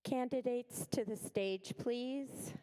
Candidates to the stage, please.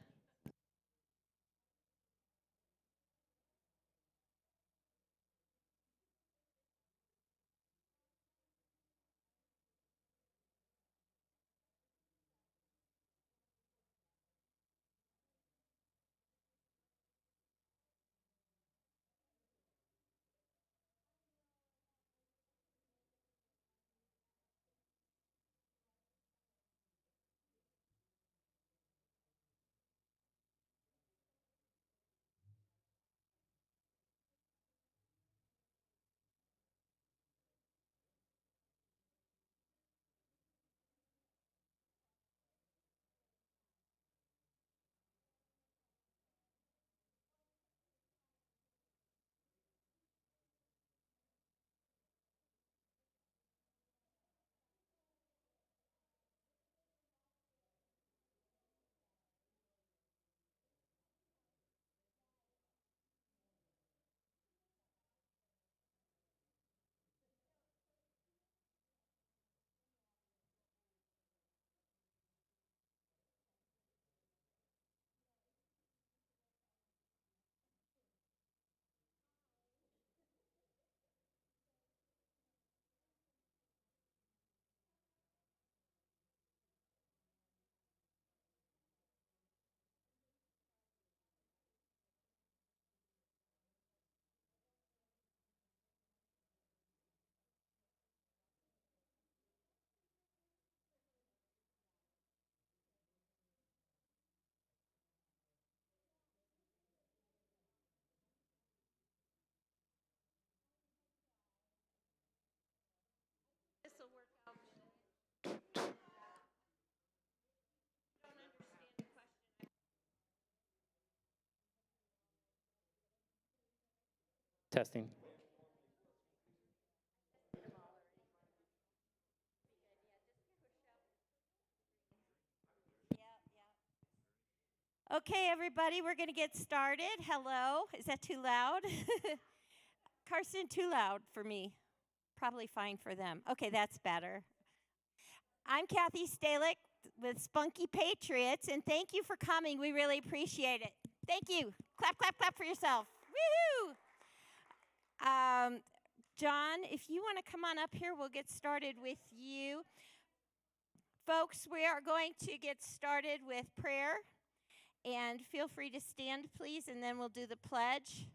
Testing. Okay, everybody, we're going to get started. Hello. Is that too loud? Carson, too loud for me. Probably fine for them. Okay, that's better. I'm Kathy Stalick with Spunky Patriots, and thank you for coming. We really appreciate it. Thank you. Clap, clap, clap for yourself. Woohoo! John, if you want to come on up here, we'll get started with you. Folks, we are going to get started with prayer. And feel free to stand, please, and then we'll do the pledge,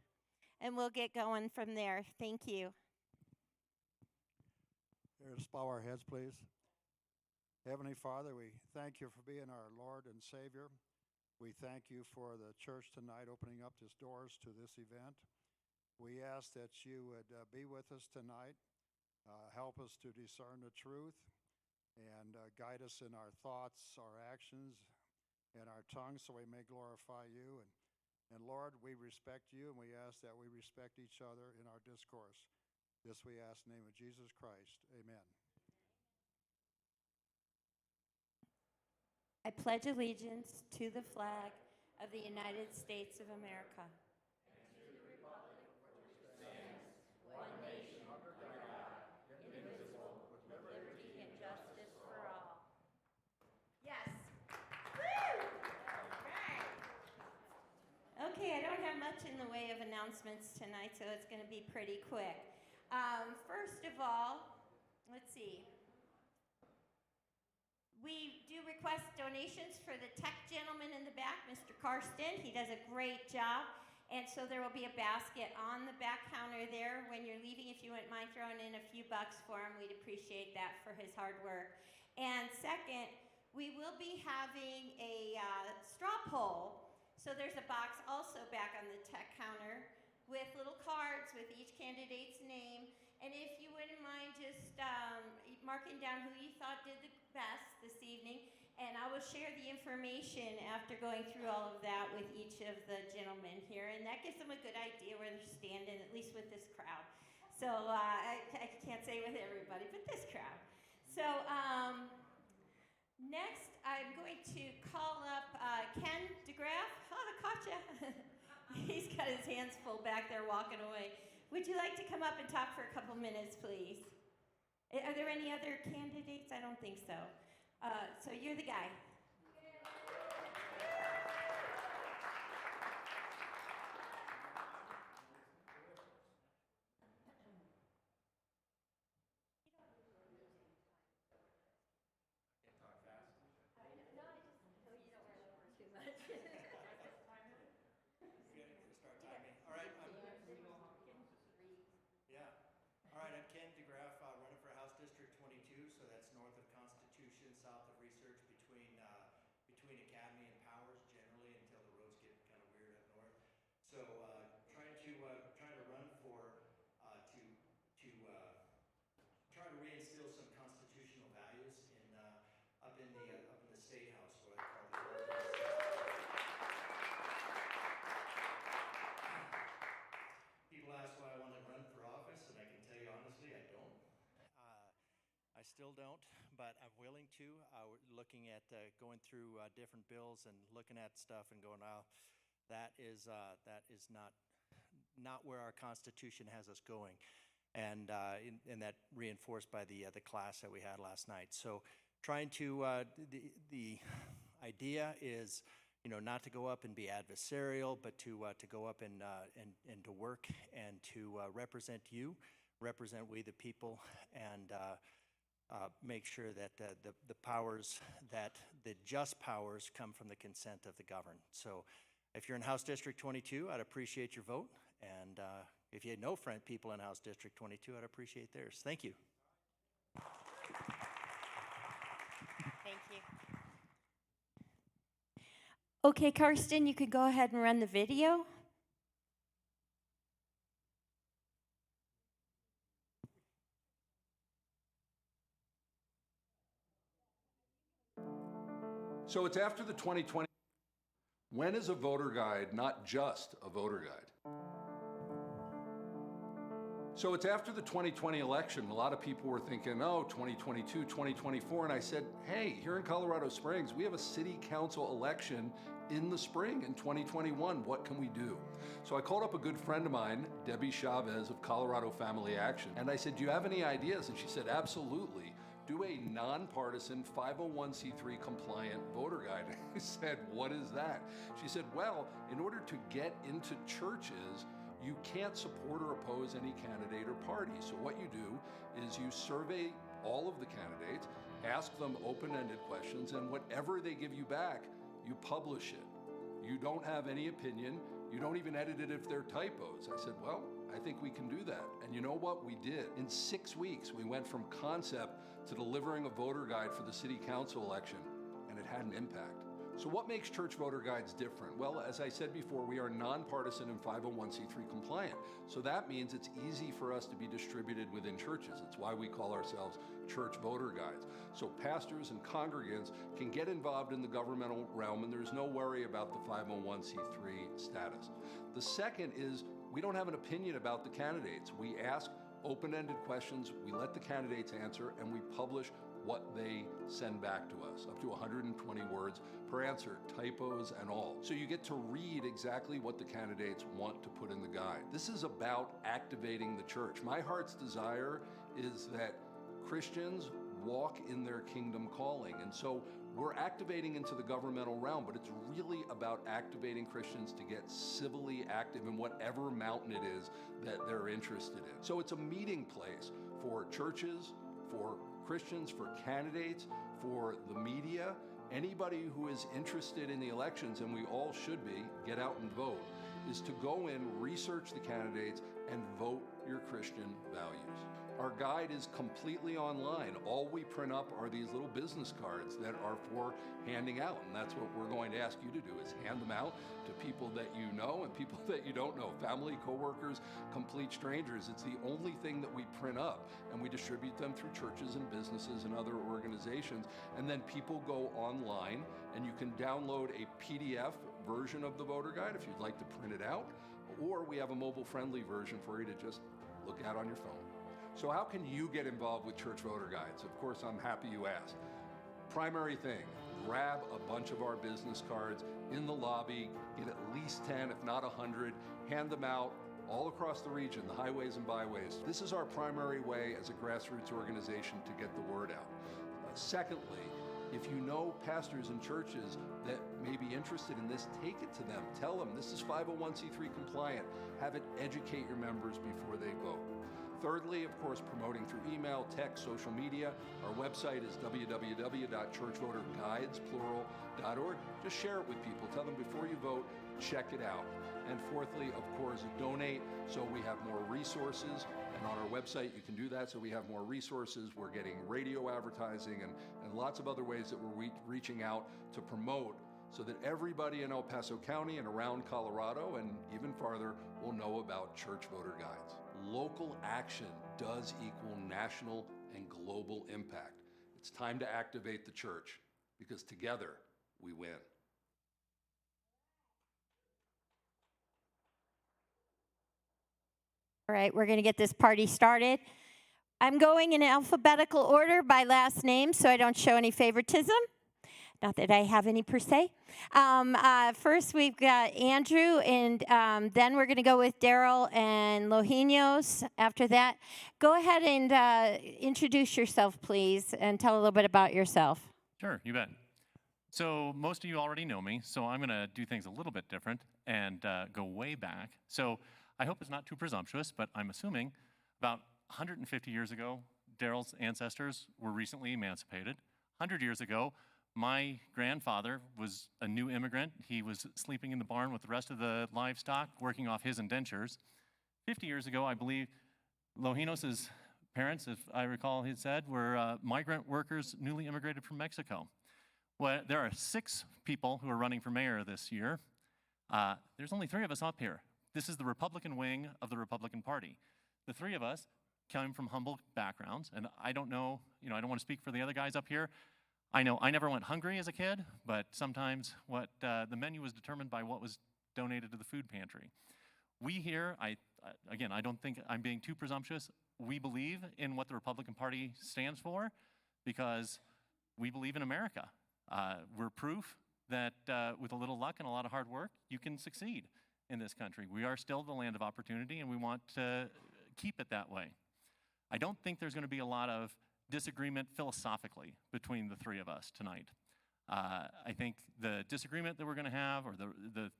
and we'll get going from there. Thank you. Let's bow our heads, please. Heavenly Father, we thank you for being our Lord and Savior. We thank you for the church tonight opening up its doors to this event. We ask that you would be with us tonight, help us to discern the truth, and guide us in our thoughts, our actions, and our tongues so we may glorify you. And Lord, we respect you, and we ask that we respect each other in our discourse. This we ask in the name of Jesus Christ. Amen. I pledge allegiance to the flag of the United States of America. And to the republic for which it stands, one nation, under God, indivisible, with liberty and justice for all. Yes. Okay, I don't have much in the way of announcements tonight, so it's going to be pretty quick. First of all, let's see. We do request donations for the tech gentleman in the back, Mr. Karsten. He does a great job. And so there will be a basket on the back counter there when you're leaving. If you wouldn't mind throwing in a few bucks for him, we'd appreciate that for his hard work. And second, we will be having a straw poll. So there's a box also back on the tech counter with little cards with each candidate's name. And if you wouldn't mind just marking down who you thought did the best this evening, and I will share the information after going through all of that with each of the gentlemen here, and that gives them a good idea where they're standing, at least with this crowd. So I can't say with everybody, but this crowd. So next, I'm going to call up Ken DeGraff. Oh, I caught you. He's got his hands full back there walking away. Would you like to come up and talk for a couple minutes, please? Are there any other candidates? I don't think so. So you're the guy. south of Research between Academy and Powers generally until the roads get kind of weird up north. So trying to run for try to reinstill some constitutional values up in the State House, what I call the People ask why I want to run for office, and I can tell you honestly, I don't. I still don't, but I'm willing to. We're looking at going through different bills and looking at stuff and going, oh, that is not where our Constitution has us going, and that reinforced by the class that we had last night. So, trying to the idea is, not to go up and be adversarial, but to go up and to work and to represent you, represent we the people, and make sure that the powers, that the just powers come from the consent of the governed. So if you're in House District 22, I'd appreciate your vote. And if you had no friend people in House District 22, I'd appreciate theirs. Thank you. Thank you. Okay, Karsten, you could go ahead and run the video. So it's after the 2020. When is a voter guide not just a voter guide? So it's after the 2020 election. A lot of people were thinking, oh, 2022, 2024. And I said, hey, here in Colorado Springs, we have a city council election in the spring in 2021. What can we do? So I called up a good friend of mine, Debbie Chavez of Colorado Family Action. And I said, do you have any ideas? And she said, absolutely. Do a nonpartisan 501c3 compliant voter guide. I said, what is that? She said, well, in order to get into churches, you can't support or oppose any candidate or party. So what you do is you survey all of the candidates, ask them open-ended questions, and whatever they give you back, you publish it. You don't have any opinion. You don't even edit it if they're typos. I said, well, I think we can do that. And you know what? We did. In 6 weeks, we went from concept to delivering a voter guide for the city council election, and it had an impact. So what makes church voter guides different? Well, as I said before, we are nonpartisan and 501c3 compliant. So that means it's easy for us to be distributed within churches. It's why we call ourselves church voter guides. So pastors and congregants can get involved in the governmental realm, and there's no worry about the 501c3 status. The second is we don't have an opinion about the candidates. We ask open-ended questions, we let the candidates answer, and we publish what they send back to us, up to 120 words per answer, typos and all. So you get to read exactly what the candidates want to put in the guide. This is about activating the church. My heart's desire is that Christians walk in their kingdom calling. And so we're activating into the governmental realm, but it's really about activating Christians to get civilly active in whatever mountain it is that they're interested in. So it's a meeting place for churches, for Christians, for candidates, for the media, anybody who is interested in the elections, and we all should be, get out and vote, is to go in, research the candidates, and vote your Christian values. Our guide is completely online. All we print up are these little business cards that are for handing out, and that's what we're going to ask you to do, is hand them out to people that you know and people that you don't know, family, coworkers, complete strangers. It's the only thing that we print up, and we distribute them through churches and businesses and other organizations, and then people go online, and you can download a PDF version of the voter guide if you'd like to print it out, or we have a mobile-friendly version for you to just look at on your phone. So how can you get involved with church voter guides? Of course, I'm happy you asked. Primary thing, grab a bunch of our business cards in the lobby, get at least 10, if not 100, hand them out all across the region, the highways and byways. This is our primary way as a grassroots organization to get the word out. Secondly, if you know pastors and churches that may be interested in this, take it to them. Tell them this is 501c3 compliant. Have it educate your members before they vote. Thirdly, of course, promoting through email, text, social media. Our website is www.churchvoterguides.org. Just share it with people. Tell them before you vote, check it out. And fourthly, of course, donate so we have more resources And on our website, you can do that, so we have more resources. We're getting radio advertising and lots of other ways that we're reaching out to promote so that everybody in El Paso County and around Colorado and even farther will know about church voter guides. Local action does equal national and global impact. It's time to activate the church, because together we win. All right, we're going to get this party started. I'm going in alphabetical order by last name so I don't show any favoritism. Not that I have any per se. First, we've got Andrew, and then we're going to go with Daryl and Lojinos. After that, go ahead and introduce yourself, please, and tell a little bit about yourself. Sure, you bet. So most of you already know me, so I'm going to do things a little bit different and go way back. So I hope it's not too presumptuous, but I'm assuming about 150 years ago, Daryl's ancestors were recently emancipated. 100 years ago, my grandfather was a new immigrant. He was sleeping in the barn with the rest of the livestock, working off his indentures. 50 years ago, I believe, Lojinos' parents, if I recall, he said, were migrant workers newly immigrated from Mexico. Well, there are 6 people who are running for mayor this year. There's only 3 of us up here. This is the Republican wing of the Republican Party. The 3 of us came from humble backgrounds, and I don't know, I don't want to speak for the other guys up here. I know I never went hungry as a kid, but sometimes the menu was determined by what was donated to the food pantry. We here, again, I don't think I'm being too presumptuous. We believe in what the Republican Party stands for because we believe in America. We're proof that with a little luck and a lot of hard work, you can succeed in this country. We are still the land of opportunity, and we want to keep it that way. I don't think there's going to be a lot of disagreement philosophically between the 3 of us tonight. I think the disagreement that we're going to have, or the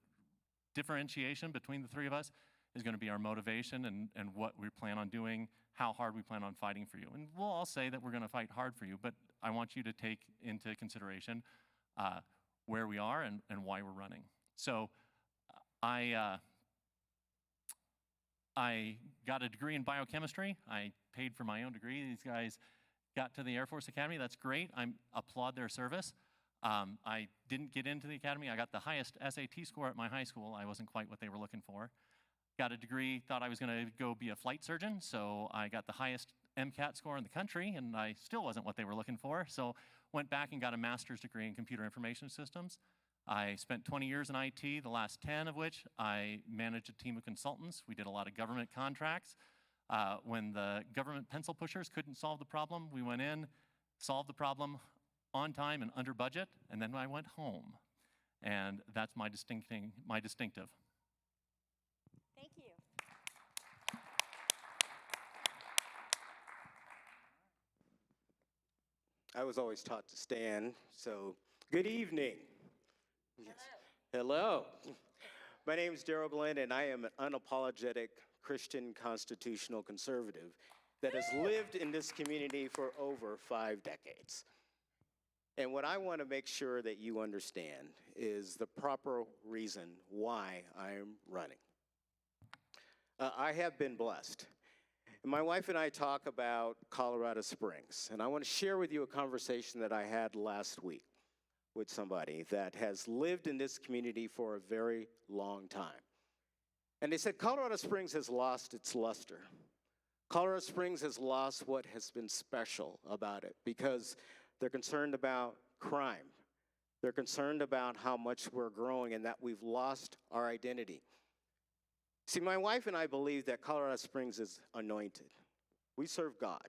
differentiation between the 3 of us, is going to be our motivation and what we plan on doing, how hard we plan on fighting for you. And we'll all say that we're going to fight hard for you, but I want you to take into consideration where we are and why we're running. So I got a degree in biochemistry. I paid for my own degree. These guys got to the Air Force Academy. That's great. I applaud their service. I didn't get into the academy. I got the highest SAT score at my high school. I wasn't quite what they were looking for. Got a degree, thought I was going to go be a flight surgeon, so I got the highest MCAT score in the country, and I still wasn't what they were looking for. So went back and got a master's degree in computer information systems. I spent 20 years in IT, the last 10 of which I managed a team of consultants. We did a lot of government contracts. When the government pencil pushers couldn't solve the problem, we went in, solved the problem on time and under budget, and then I went home. And that's my distinctive. Thank you. I was always taught to stand, so good evening. Yes. Hello. My name is Daryl Glenn, and I am an unapologetic Christian constitutional conservative that has lived in this community for over 5 decades. And what I want to make sure that you understand is the proper reason why I am running. I have been blessed. My wife and I talk about Colorado Springs, and I want to share with you a conversation that I had last week with somebody that has lived in this community for a very long time. And they said Colorado Springs has lost its luster. Colorado Springs has lost what has been special about it because they're concerned about crime. They're concerned about how much we're growing and that we've lost our identity. See, my wife and I believe that Colorado Springs is anointed. We serve God.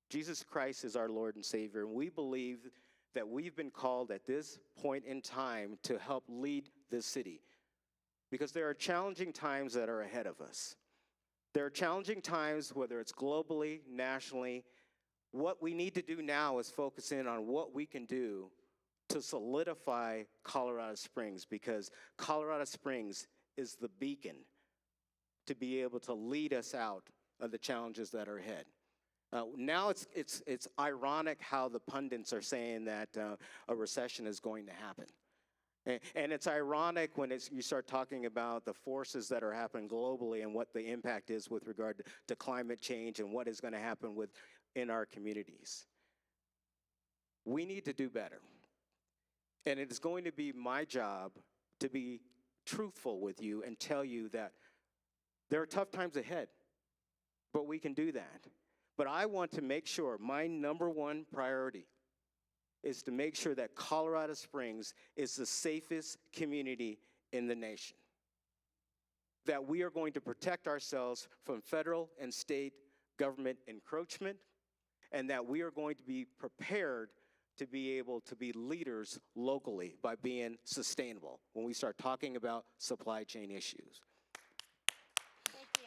Jesus Christ is our Lord and Savior, and we believe that we've been called at this point in time to help lead this city because there are challenging times that are ahead of us. There are challenging times, whether it's globally, nationally. What we need to do now is focus in on what we can do to solidify Colorado Springs because Colorado Springs is the beacon to be able to lead us out of the challenges that are ahead. Now it's ironic how the pundits are saying that a recession is going to happen. And it's ironic when you start talking about the forces that are happening globally and what the impact is with regard to climate change and what is going to happen in our communities. We need to do better. And it is going to be my job to be truthful with you and tell you that there are tough times ahead, but we can do that. But I want to make sure my number one priority is to make sure that Colorado Springs is the safest community in the nation. That we are going to protect ourselves from federal and state government encroachment, and that we are going to be prepared to be able to be leaders locally by being sustainable when we start talking about supply chain issues. Thank you.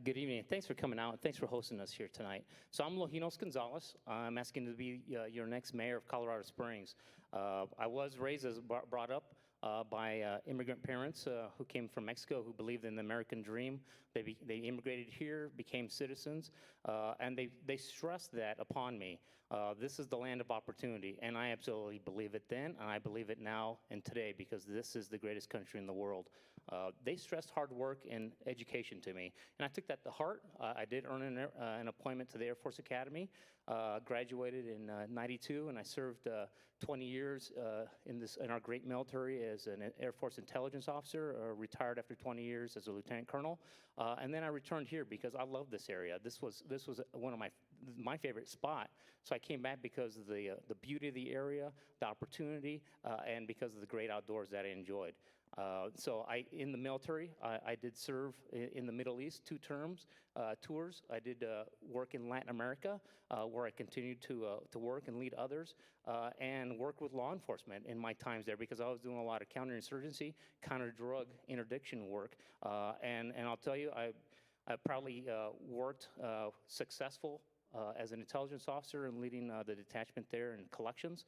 Good evening. Thanks for coming out. Thanks for hosting us here tonight. So I'm Lojinos Gonzalez. I'm asking to be your next mayor of Colorado Springs. I was raised as brought up by immigrant parents who came from Mexico, who believed in the American dream. They immigrated here, became citizens, and they stressed that upon me. This is the land of opportunity, and I absolutely believe it then, and I believe it now and today, because this is the greatest country in the world. They stressed hard work and education to me, and I took that to heart. I did earn an appointment to the Air Force Academy, graduated in '92, and I served 20 years in our great military as an Air Force intelligence officer, retired after 20 years as a lieutenant colonel, and then I returned here because I love this area. This was one of my favorite spot. So I came back because of the beauty of the area, the opportunity, and because of the great outdoors that I enjoyed. So in the military, I did serve in the Middle East 2 tours. I did work in Latin America, where I continued to work and lead others, and work with law enforcement in my times there, because I was doing a lot of counterinsurgency, counter-drug interdiction work. And I'll tell you, I probably worked successful as an intelligence officer and leading the detachment there in collections,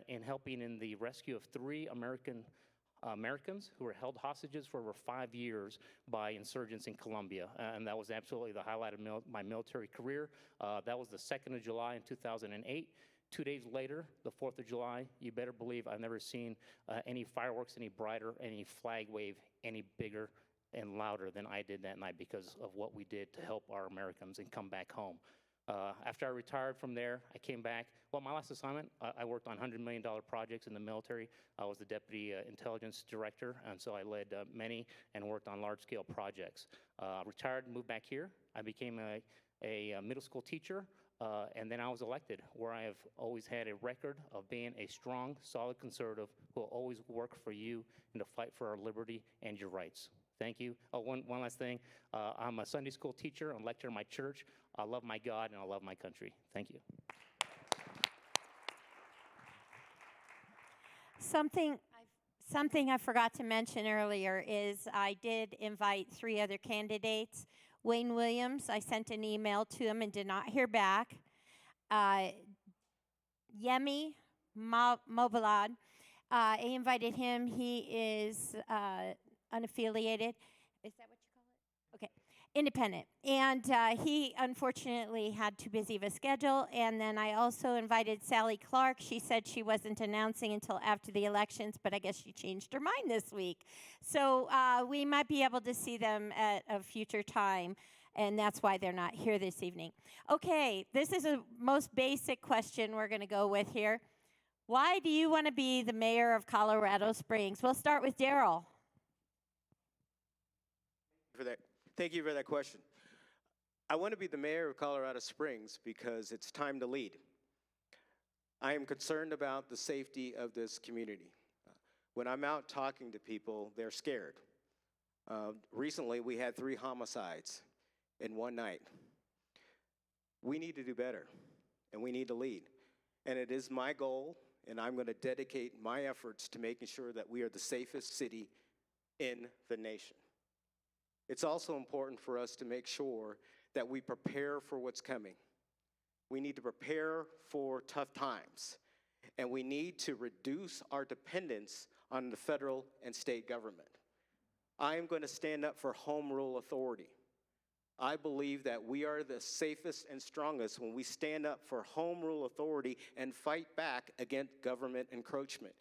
and helping in the rescue of 3 Americans who were held hostages for over 5 years by insurgents in Colombia. And that was absolutely the highlight of my military career. That was the 2nd of July in 2008. 2 days later, the 4th of July, you better believe I've never seen any fireworks any brighter, any flag wave any bigger and louder than I did that night, because of what we did to help our Americans and come back home. After I retired from there, I came back. Well, my last assignment, I worked on $100 million projects in the military. I was the deputy intelligence director, and so I led many and worked on large-scale projects. Retired, moved back here. I became a middle school teacher, and then I was elected, where I have always had a record of being a strong, solid conservative who will always work for you and to fight for our liberty and your rights. Thank you. Oh, one last thing. I'm a Sunday school teacher and lecturer in my church. I love my God and I love my country. Thank you. Something I forgot to mention earlier is I did invite 3 other candidates. Wayne Williams, I sent an email to him and did not hear back. Yemi Mobilad, I invited him. He is unaffiliated. Is that what you call it? Okay. Independent. And he unfortunately had too busy of a schedule. And then I also invited Sally Clark. She said she wasn't announcing until after the elections, but I guess she changed her mind this week. So we might be able to see them at a future time. And that's why they're not here this evening. Okay, this is a most basic question we're going to go with here. Why do you want to be the mayor of Colorado Springs? We'll start with Daryl. Thank you for that question. I want to be the mayor of Colorado Springs because it's time to lead. I am concerned about the safety of this community. When I'm out talking to people, they're scared. Recently, we had 3 homicides in one night. We need to do better, and we need to lead. And it is my goal, and I'm going to dedicate my efforts to making sure that we are the safest city in the nation. It's also important for us to make sure that we prepare for what's coming. We need to prepare for tough times, and we need to reduce our dependence on the federal and state government. I am going to stand up for home rule authority. I believe that we are the safest and strongest when we stand up for home rule authority and fight back against government encroachment.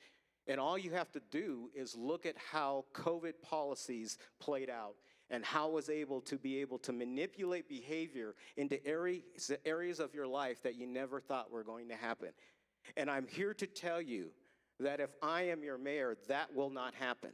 And all you have to do is look at how COVID policies played out and how it was able to manipulate behavior into areas of your life that you never thought were going to happen. And I'm here to tell you that if I am your mayor, that will not happen.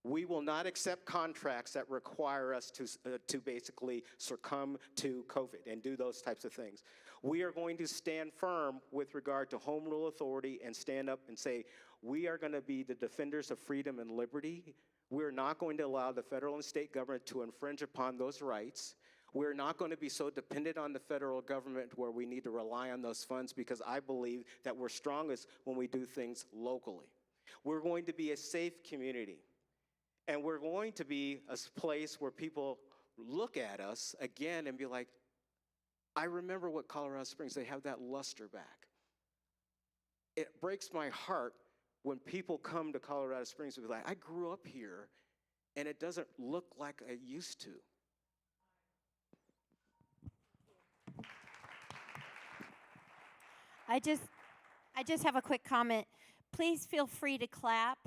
We will not accept contracts that require us to basically succumb to COVID and do those types of things. We are going to stand firm with regard to home rule authority and stand up and say, we are going to be the defenders of freedom and liberty. We're not going to allow the federal and state government to infringe upon those rights. We're not going to be so dependent on the federal government where we need to rely on those funds, because I believe that we're strongest when we do things locally. We're going to be a safe community. And we're going to be a place where people look at us again and be like, I remember what Colorado Springs, they have that luster back. It breaks my heart when people come to Colorado Springs and be like, I grew up here and it doesn't look like I used to. I just have a quick comment. Please feel free to clap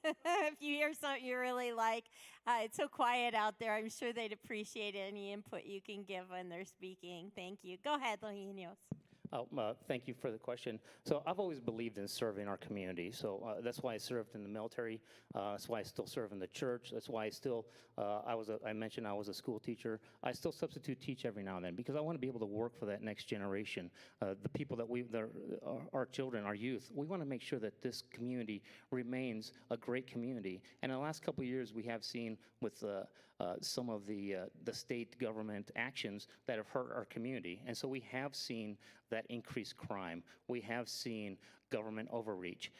if you hear something you really like. It's so quiet out there. I'm sure they'd appreciate any input you can give when they're speaking. Thank you. Go ahead, Lohinos. Thank you for the question. So I've always believed in serving our community. So that's why I served in the military. That's why I still serve in the church. That's why I still, I mentioned I was a school teacher. I still substitute teach every now and then because I want to be able to work for that next generation. The people that our children, our youth, we want to make sure that this community remains a great community. And in the last couple of years, we have seen with some of the state government actions that have hurt our community. And so we have seen that increased crime. We have seen government overreach.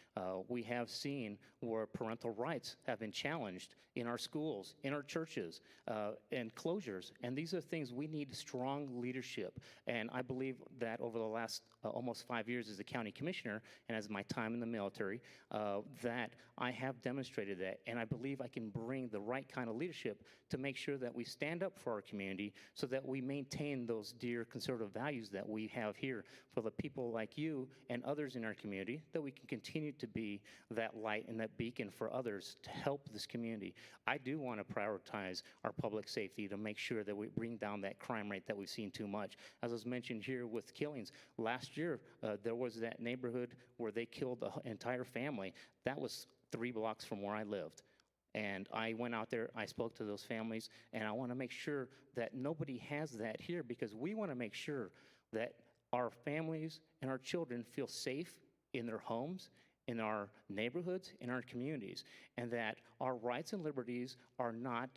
We have seen where parental rights have been challenged in our schools, in our churches, and closures. And these are things we need strong leadership. And I believe that over the last almost 5 years as a county commissioner and as my time in the military, that I have demonstrated that. And I believe I can bring the right kind of leadership to make sure that we stand up for our community so that we maintain those dear conservative values that we have here for the people like you and others in our community, that we can continue to be that light and that beacon for others to help this community. I do want to prioritize our public safety to make sure that we bring down that crime rate that we've seen too much. As was mentioned here with killings, last year there was that neighborhood where they killed an entire family. That was 3 blocks from where I lived. And I went out there, I spoke to those families, and I want to make sure that nobody has that here, because we want to make sure that our families and our children feel safe in their homes, in our neighborhoods, in our communities, and that our rights and liberties are not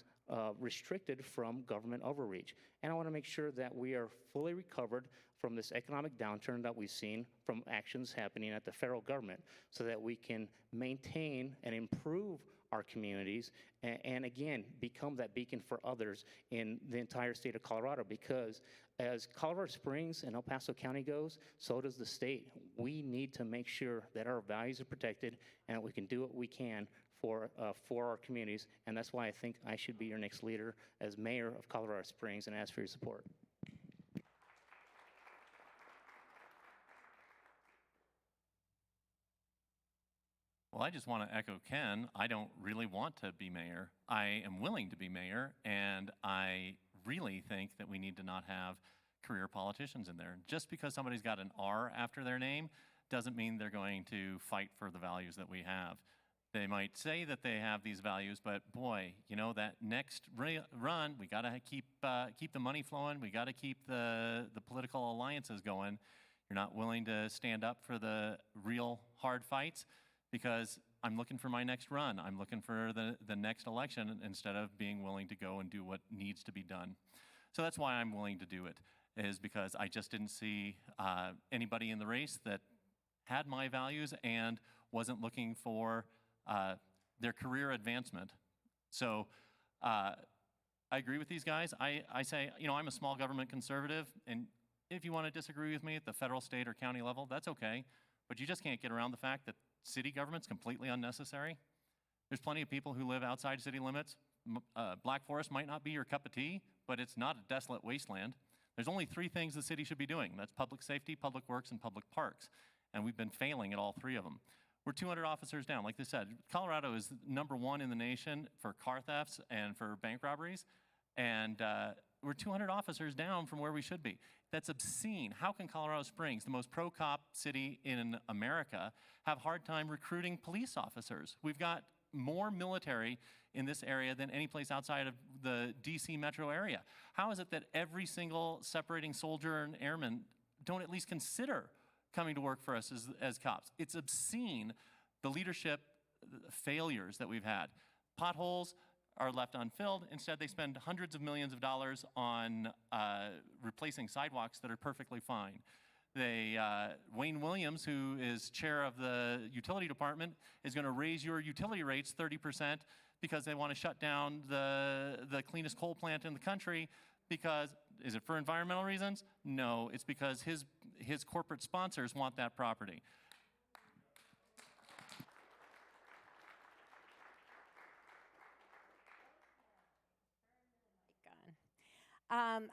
restricted from government overreach. And I want to make sure that we are fully recovered from this economic downturn that we've seen from actions happening at the federal government, so that we can maintain and improve our communities and again, become that beacon for others in the entire state of Colorado. Because as Colorado Springs and El Paso County goes, so does the state. We need to make sure that our values are protected and that we can do what we can for our communities. And that's why I think I should be your next leader as mayor of Colorado Springs, and ask for your support. Well, I just want to echo Ken. I don't really want to be mayor. I am willing to be mayor, and I really think that we need to not have career politicians in there. Just because somebody's got an R after their name doesn't mean they're going to fight for the values that we have. They might say that they have these values, but boy, you know, that next run, we got to keep the money flowing. We got to keep the political alliances going. You're not willing to stand up for the real hard fights, because I'm looking for my next run. I'm looking for the next election instead of being willing to go and do what needs to be done. So that's why I'm willing to do it, is because I just didn't see anybody in the race that had my values and wasn't looking for their career advancement. So I agree with these guys. I say, you know, I'm a small government conservative, and if you want to disagree with me at the federal, state, or county level, that's okay. But you just can't get around the fact that city government's completely unnecessary. There's plenty of people who live outside city limits, Black Forest might not be your cup of tea, but it's not a desolate wasteland. There's only 3 things the city should be doing. That's public safety, public works, and public parks. And we've been failing at all 3 of them. We're 200 officers down. Like they said, Colorado is #1 in the nation for car thefts and for bank robberies. And we're 200 officers down from where we should be. That's obscene. How can Colorado Springs, the most pro-cop city in America, have a hard time recruiting police officers? We've got more military in this area than any place outside of the DC metro area. How is it that every single separating soldier and airman don't at least consider coming to work for us as cops? It's obscene, the leadership failures that we've had. Potholes are left unfilled. Instead, they spend hundreds of millions of dollars on replacing sidewalks that are perfectly fine. Wayne Williams, who is chair of the utility department, is going to raise your utility rates 30% because they want to shut down the cleanest coal plant in the country. Because, is it for environmental reasons? No, it's because his corporate sponsors want that property.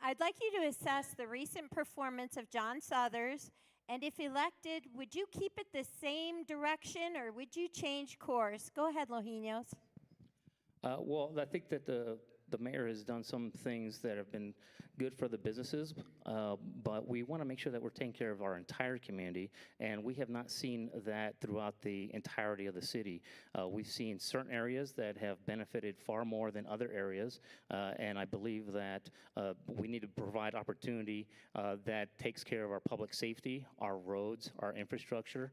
I'd like you to assess the recent performance of John Suthers, and if elected, would you keep it the same direction or would you change course? Go ahead, Lojinos. Well, I think that the mayor has done some things that have been good for the businesses, but we want to make sure that we're taking care of our entire community, and we have not seen that throughout the entirety of the city. We've seen certain areas that have benefited far more than other areas, and I believe that we need to provide opportunity that takes care of our public safety, our roads, our infrastructure,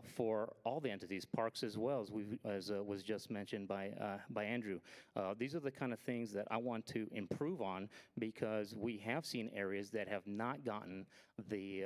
for all the entities, parks as well, as was just mentioned by Andrew. These are the kind of things that I want to improve on, because we have seen areas that have not gotten the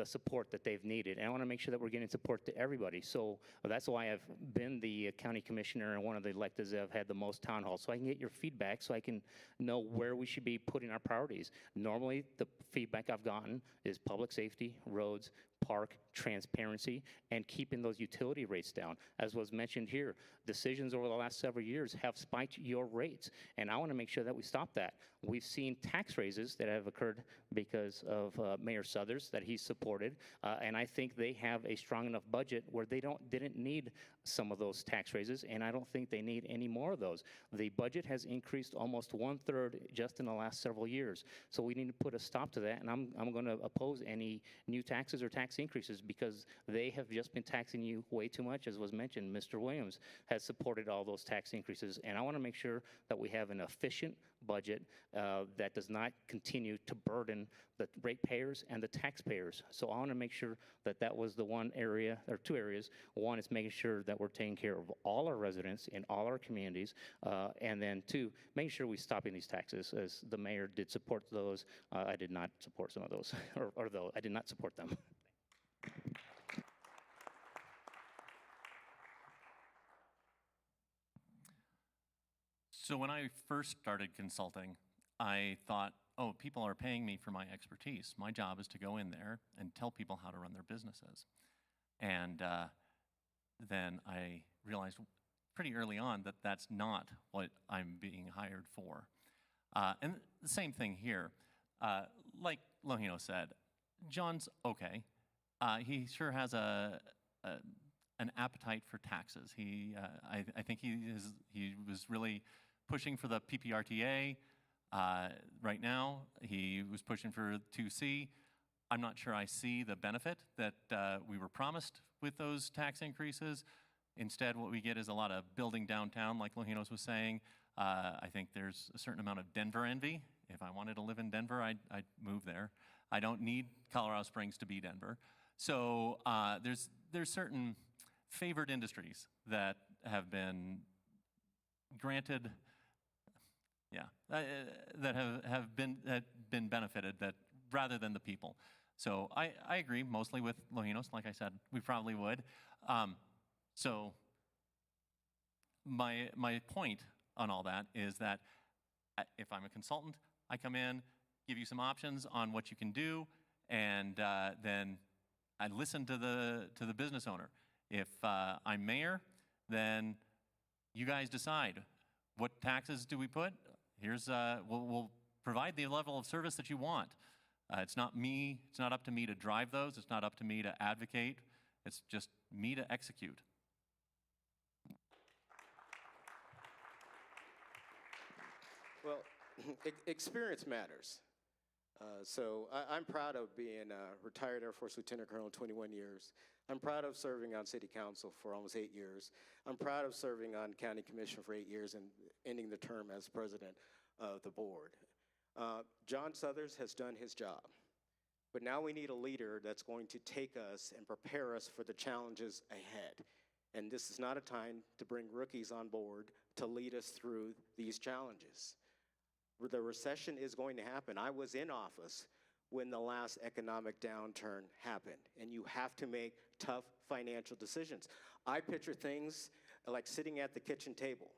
support that they've needed. And I want to make sure that we're getting support to everybody. So that's why I've been the county commissioner and one of the electeds that have had the most town halls, so I can get your feedback so I can know where we should be putting our priorities. Normally, the feedback I've gotten is public safety, roads, park, transparency, and keeping those utility rates down. As was mentioned here, decisions over the last several years have spiked your rates, and I want to make sure that we stop that. We've seen tax raises that have occurred because of Mayor Suthers that he supported, and I think they have a strong enough budget where they didn't need some of those tax raises, and I don't think they need any more of those. The budget has increased almost 1/3 just in the last several years, so we need to put a stop to that, and I'm going to oppose any new taxes or tax increases, because they have just been taxing you way too much. As was mentioned, Mr. Williams has supported all those tax increases, and I want to make sure that we have an efficient budget that does not continue to burden the ratepayers and the taxpayers. So I want to make sure that that was the one area, or 2 areas. One is making sure that we're taking care of all our residents in all our communities, and then 2, making sure we're stopping these taxes, as the mayor did support those. I did not support some of those, or though I did not support them. So when I first started consulting, I thought, oh, people are paying me for my expertise. My job is to go in there and tell people how to run their businesses. And then I realized pretty early on that that's not what I'm being hired for. And the same thing here. Like Lohino said, John's okay. He sure has an appetite for taxes. I think he was really pushing for the PPRTA. Right now, he was pushing for 2C. I'm not sure I see the benefit that we were promised with those tax increases. Instead, what we get is a lot of building downtown, like Lojinos was saying. I think there's a certain amount of Denver envy. If I wanted to live in Denver, I'd move there. I don't need Colorado Springs to be Denver. So there's certain favored industries that have been granted, that have been benefited, that rather than the people. So I agree mostly with Lojinos. Like I said, we probably would. So my point on all that is that if I'm a consultant, I come in, give you some options on what you can do, and then I listen to the business owner. If I'm mayor, then you guys decide what taxes do we put? Here's, we'll provide the level of service that you want. It's not up to me to drive those. It's not up to me to advocate. It's just me to execute. Well, experience matters. So I'm proud of being a retired Air Force Lieutenant Colonel 21 years. I'm proud of serving on City Council for almost 8 years. I'm proud of serving on County Commission for 8 years and ending the term as president of the board. John Suthers has done his job, but now we need a leader that's going to take us and prepare us for the challenges ahead. And this is not a time to bring rookies on board to lead us through these challenges. The recession is going to happen. I was in office when the last economic downturn happened, and you have to make tough financial decisions. I picture things like sitting at the kitchen table.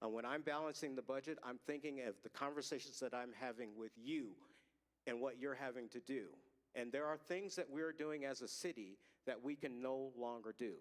And when I'm balancing the budget, I'm thinking of the conversations that I'm having with you and what you're having to do. And there are things that we're doing as a city that we can no longer do.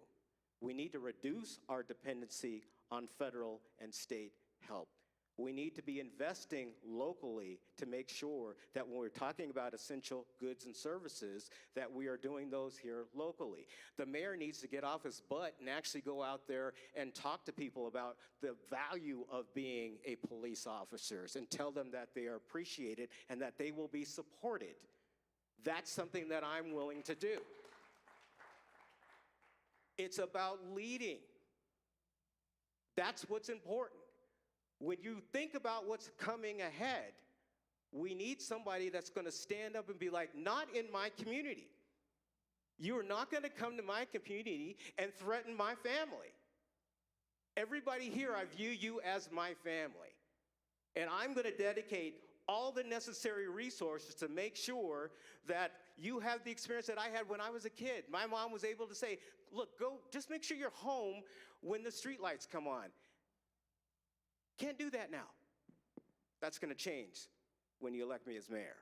We need to reduce our dependency on federal and state help. We need to be investing locally to make sure that when we're talking about essential goods and services, that we are doing those here locally. The mayor needs to get off his butt and actually go out there and talk to people about the value of being a police officer and tell them that they are appreciated and that they will be supported. That's something that I'm willing to do. It's about leading. That's what's important. When you think about what's coming ahead, we need somebody that's going to stand up and be like, not in my community. You are not going to come to my community and threaten my family. Everybody here, I view you as my family. And I'm going to dedicate all the necessary resources to make sure that you have the experience that I had when I was a kid. My mom was able to say, look, go, just make sure you're home when the street lights come on. Can't do that now. That's going to change when you elect me as mayor.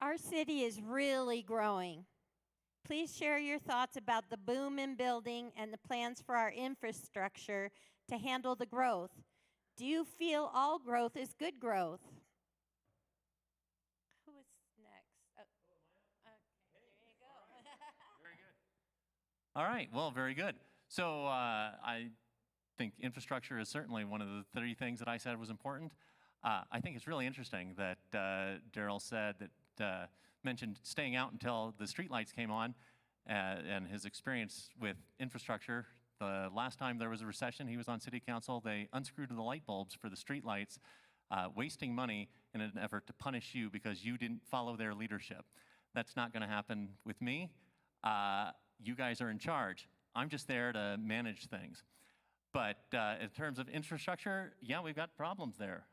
Our city is really growing. Please share your thoughts about the boom in building and the plans for our infrastructure to handle the growth. Do you feel all growth is good growth? Who is next? Oh, okay, there you go. Very good. All right, well, very good. So I think infrastructure is certainly one of the 3 things that I said was important. I think it's really interesting that Darryl said that, mentioned staying out until the streetlights came on and his experience with infrastructure. The last time there was a recession, he was on city council, they unscrewed the light bulbs for the streetlights, wasting money in an effort to punish you because you didn't follow their leadership. That's not gonna happen with me. You guys are in charge. I'm just there to manage things. But in terms of infrastructure, yeah, we've got problems there.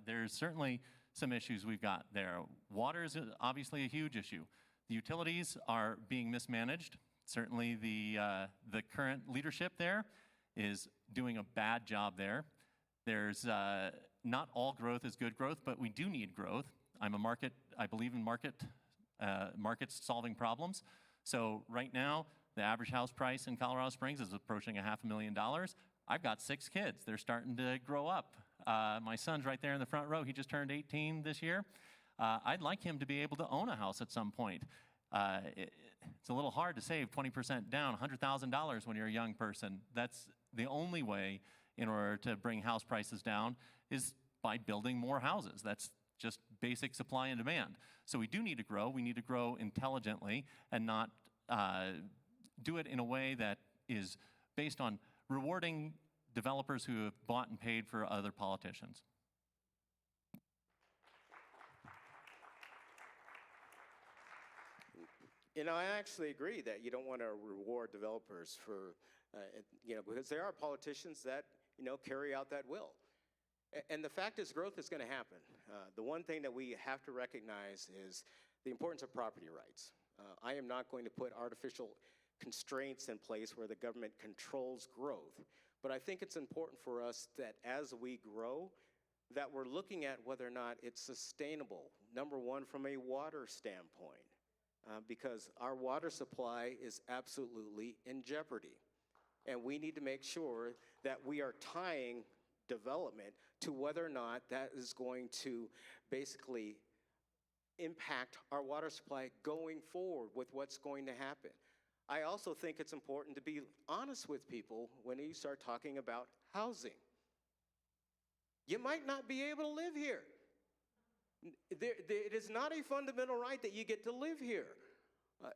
There's certainly some issues we've got there. Water is obviously a huge issue. The utilities are being mismanaged. Certainly the current leadership there is doing a bad job there. There's not all growth is good growth, but we do need growth. I believe in markets solving problems. So right now, the average house price in Colorado Springs is approaching $500,000. I've got 6 kids. They're starting to grow up. My son's right there in the front row. He just turned 18 this year. I'd like him to be able to own a house at some point. It's a little hard to save 20% down, $100,000 when you're a young person. That's the only way in order to bring house prices down is by building more houses. That's just basic supply and demand. So we do need to grow. We need to grow intelligently and not do it in a way that is based on rewarding developers who have bought and paid for other politicians. You know, I actually agree that you don't want to reward developers for, because there are politicians that, carry out that will. And the fact is growth is going to happen. The one thing that we have to recognize is the importance of property rights. I am not going to put artificial constraints in place where the government controls growth. But I think it's important for us that as we grow, that we're looking at whether or not it's sustainable. Number one, from a water standpoint. because our water supply is absolutely in jeopardy. And we need to make sure that we are tying development to whether or not that is going to basically impact our water supply going forward with what's going to happen. I also think it's important to be honest with people when you start talking about housing. You might not be able to live here. It is not a fundamental right that you get to live here.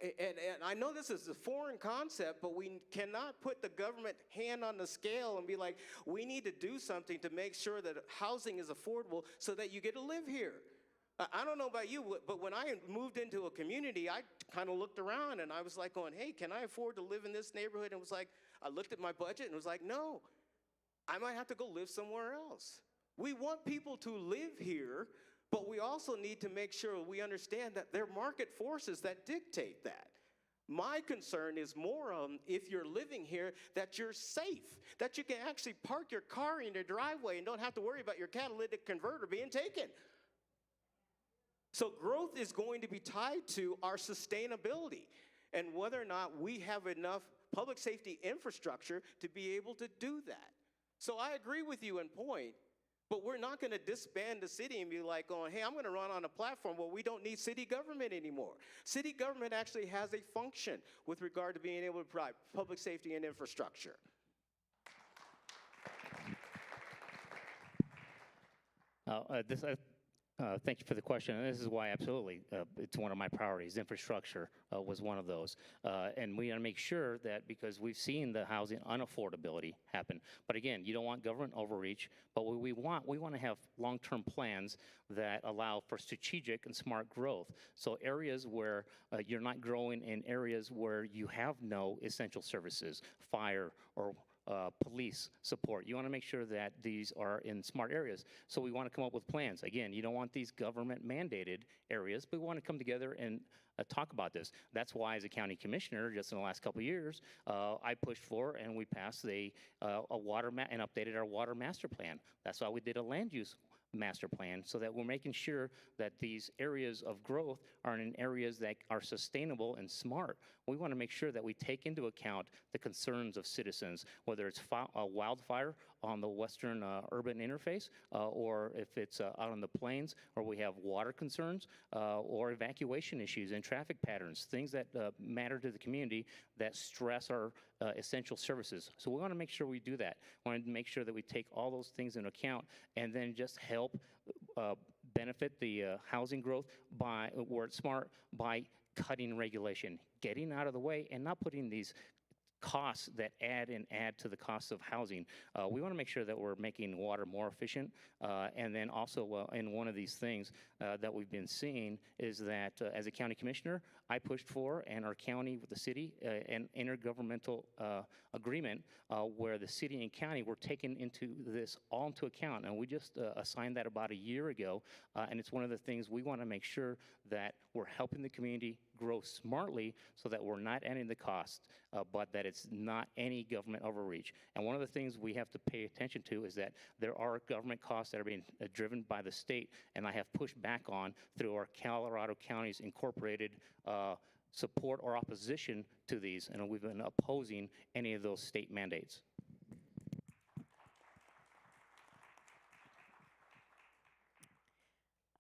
And I know this is a foreign concept, but we cannot put the government hand on the scale and be like, we need to do something to make sure that housing is affordable so that you get to live here. I don't know about you, but when I moved into a community, I kind of looked around and I was like going, hey, can I afford to live in this neighborhood? And it was like, I looked at my budget and was like, no, I might have to go live somewhere else. We want people to live here, but we also need to make sure we understand that there are market forces that dictate that. My concern is more if you're living here, that you're safe, that you can actually park your car in your driveway and don't have to worry about your catalytic converter being taken. So growth is going to be tied to our sustainability and whether or not we have enough public safety infrastructure to be able to do that. So I agree with you in point, but we're not going to disband the city and be like going, hey, I'm going to run on a platform where we don't need city government anymore. City government actually has a function with regard to being able to provide public safety and infrastructure. Thank you for the question. And this is why, absolutely, it's one of my priorities. Infrastructure was one of those. And we got to make sure that because we've seen the housing unaffordability happen. But again, you don't want government overreach. But what we want to have long-term plans that allow for strategic and smart growth. So areas where you're not growing in areas where you have no essential services, fire or police support. You want to make sure that these are in smart areas. So we want to come up with plans. Again, you don't want these government mandated areas, but we want to come together and talk about this. That's why, as a county commissioner, just in the last couple of years, I pushed for and we passed and updated our water master plan. That's why we did a land use master plan, so that we're making sure that these areas of growth are in areas that are sustainable and smart. We want to make sure that we take into account the concerns of citizens, whether it's a wildfire on the western urban interface, or if it's out on the plains, or we have water concerns, or evacuation issues and traffic patterns, things that matter to the community that stress our essential services. So we want to make sure we do that. We want to make sure that we take all those things into account and then just help benefit the housing growth by, where it's smart, by cutting regulation, getting out of the way and not putting these costs that add to the cost of housing. We want to make sure that we're making water more efficient. And then also, in one of these things that we've been seeing is that as a county commissioner, I pushed for, and our county with the city, an intergovernmental agreement where the city and county were taken into this all into account. And we just assigned that about a year ago. And it's one of the things we want to make sure that we're helping the community grow smartly so that we're not adding the cost, but that it's not any government overreach. And one of the things we have to pay attention to is that there are government costs that are being driven by the state, and I have pushed back on through our Colorado Counties Incorporated support or opposition to these, and we've been opposing any of those state mandates.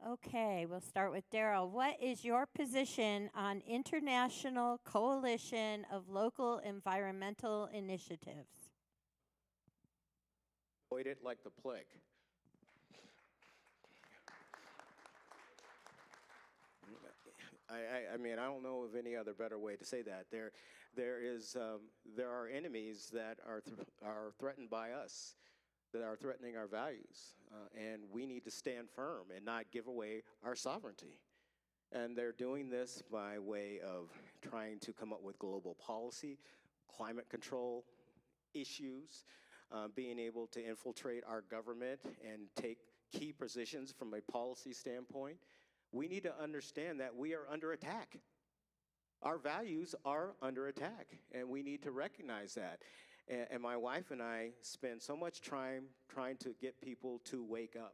Okay, we'll start with Daryl. What is your position on International Coalition of Local Environmental Initiatives? Avoid it like the plague. I mean, I don't know of any other better way to say that. There are enemies that are threatened by us, that are threatening our values, and we need to stand firm and not give away our sovereignty. And they're doing this by way of trying to come up with global policy, climate control issues, being able to infiltrate our government and take key positions from a policy standpoint. We need to understand that we are under attack. Our values are under attack, and we need to recognize that. And my wife and I spend so much time trying to get people to wake up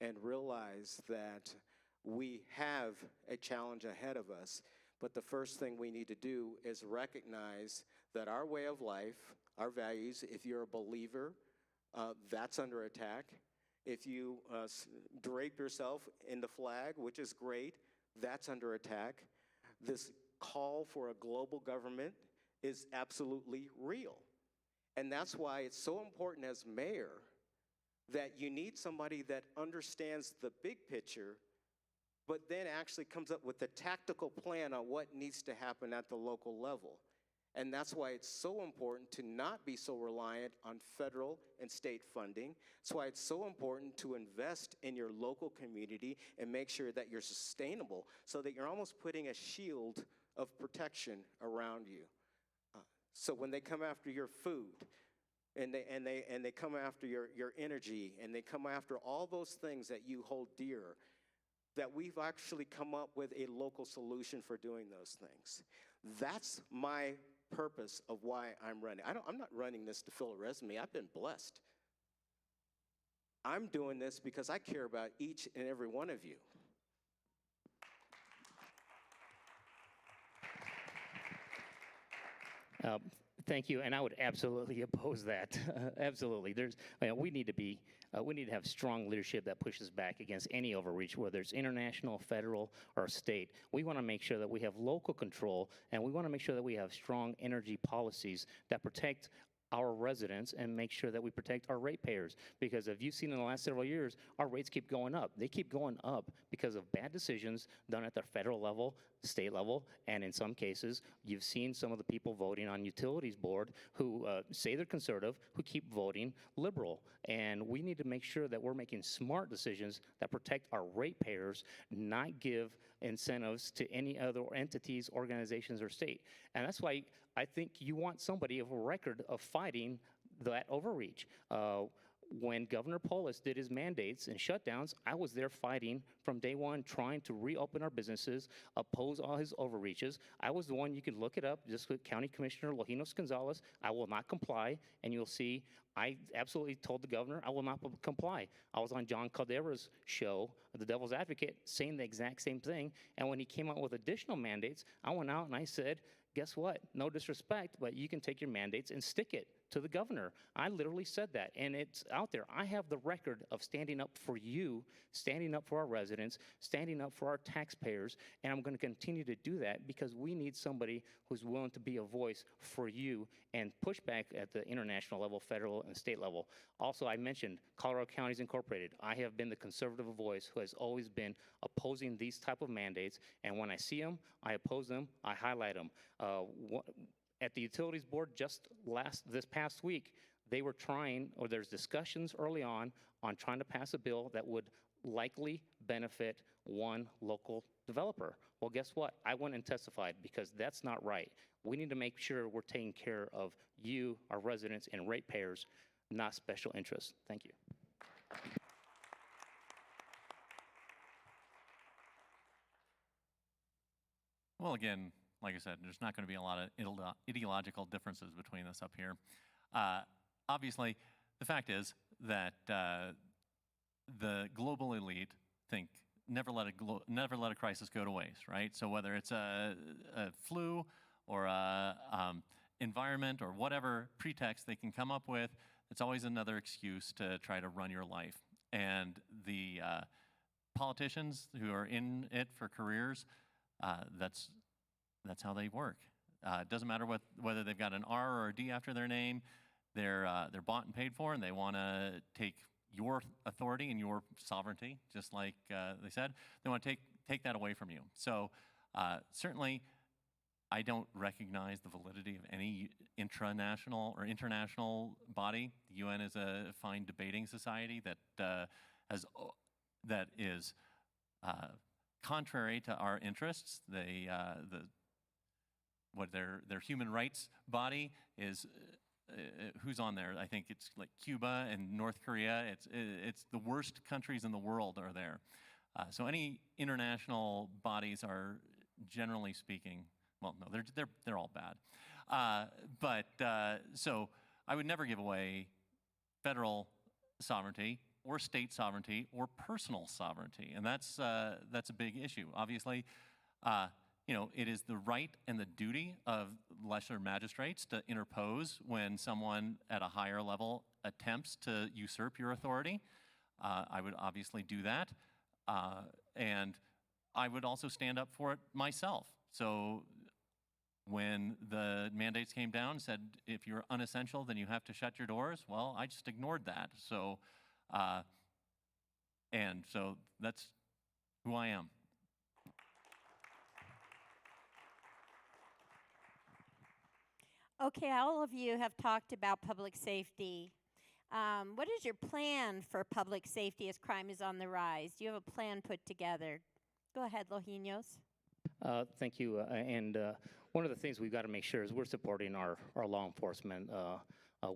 and realize that we have a challenge ahead of us, But the first thing we need to do is recognize that our way of life, our values, if you're a believer, that's under attack. If you drape yourself in the flag, which is great, that's under attack. This call for a global government is absolutely real. And that's why it's so important as mayor that you need somebody that understands the big picture, but then actually comes up with a tactical plan on what needs to happen at the local level. And that's why it's so important to not be so reliant on federal and state funding. That's why it's so important to invest in your local community and make sure that you're sustainable so that you're almost putting a shield of protection around you. So when they come after your food, and they come after your energy, and they come after all those things that you hold dear, that we've actually come up with a local solution for doing those things. That's my purpose of why I'm running. I'm not running this to fill a resume. I've been blessed. I'm doing this because I care about each and every one of you. Thank you, and I would absolutely oppose that. Absolutely, we need to have strong leadership that pushes back against any overreach, whether it's international, federal, or state. We want to make sure that we have local control, and we want to make sure that we have strong energy policies that protect our residents and make sure that we protect our ratepayers. Because if you've seen in the last several years, our rates keep going up. They keep going up because of bad decisions done at the federal level, state level, and in some cases, you've seen some of the people voting on utilities board who say they're conservative, who keep voting liberal. And we need to make sure that we're making smart decisions that protect our ratepayers, not give incentives to any other entities, organizations, or state. And that's why I think you want somebody of a record of fighting that overreach. When Governor Polis did his mandates and shutdowns, I was there fighting from day one, trying to reopen our businesses, oppose all his overreaches. I was the one, you can look it up, just with County Commissioner Lojinos Gonzalez. I will not comply, and you'll see I absolutely told the governor I will not comply. I was on John Caldera's show, The Devil's Advocate, saying the exact same thing, and when he came out with additional mandates, I went out and I said, guess what? No disrespect, but you can take your mandates and stick it to the governor. I literally said that, and it's out there. I have the record of standing up for you, standing up for our residents, standing up for our taxpayers, and I'm going to continue to do that because we need somebody who's willing to be a voice for you and push back at the international level, federal and state level. Also, I mentioned Colorado Counties Incorporated. I have been the conservative voice who has always been opposing these type of mandates, and when I see them, I oppose them, I highlight them. At the utilities board this past week, they were trying, or there's discussions early on trying to pass a bill that would likely benefit one local developer. Well, guess what? I went and testified because that's not right. We need to make sure we're taking care of you, our residents, and ratepayers, not special interests. Thank you. Well, again, like I said, there's not going to be a lot of ideological differences between us up here. Obviously, the fact is that the global elite think never let a crisis go to waste, right? So whether it's a flu or a environment or whatever pretext they can come up with, it's always another excuse to try to run your life. And the politicians who are in it for careers, that's how they work. It doesn't matter whether they've got an R or a D after their name. They're bought and paid for, and they want to take your authority and your sovereignty, just like they said. They want to take that away from you. So certainly, I don't recognize the validity of any intranational or international body. The UN is a fine debating society that is contrary to our interests. Their human rights body is who's on there? I think it's like Cuba and North Korea. It's the worst countries in the world are there. So any international bodies are, generally speaking, well, no, they're all bad. So I would never give away federal sovereignty or state sovereignty or personal sovereignty, and that's a big issue. Obviously, it is the right and the duty of lesser magistrates to interpose when someone at a higher level attempts to usurp your authority. I would obviously do that. And I would also stand up for it myself. So when the mandates came down and said, if you're unessential, then you have to shut your doors, well, I just ignored that. So, and so that's who I am. Okay, all of you have talked about public safety. What is your plan for public safety as crime is on the rise? Do you have a plan put together? Go ahead, Lojinos. Thank you. One of the things we've got to make sure is we're supporting our law enforcement,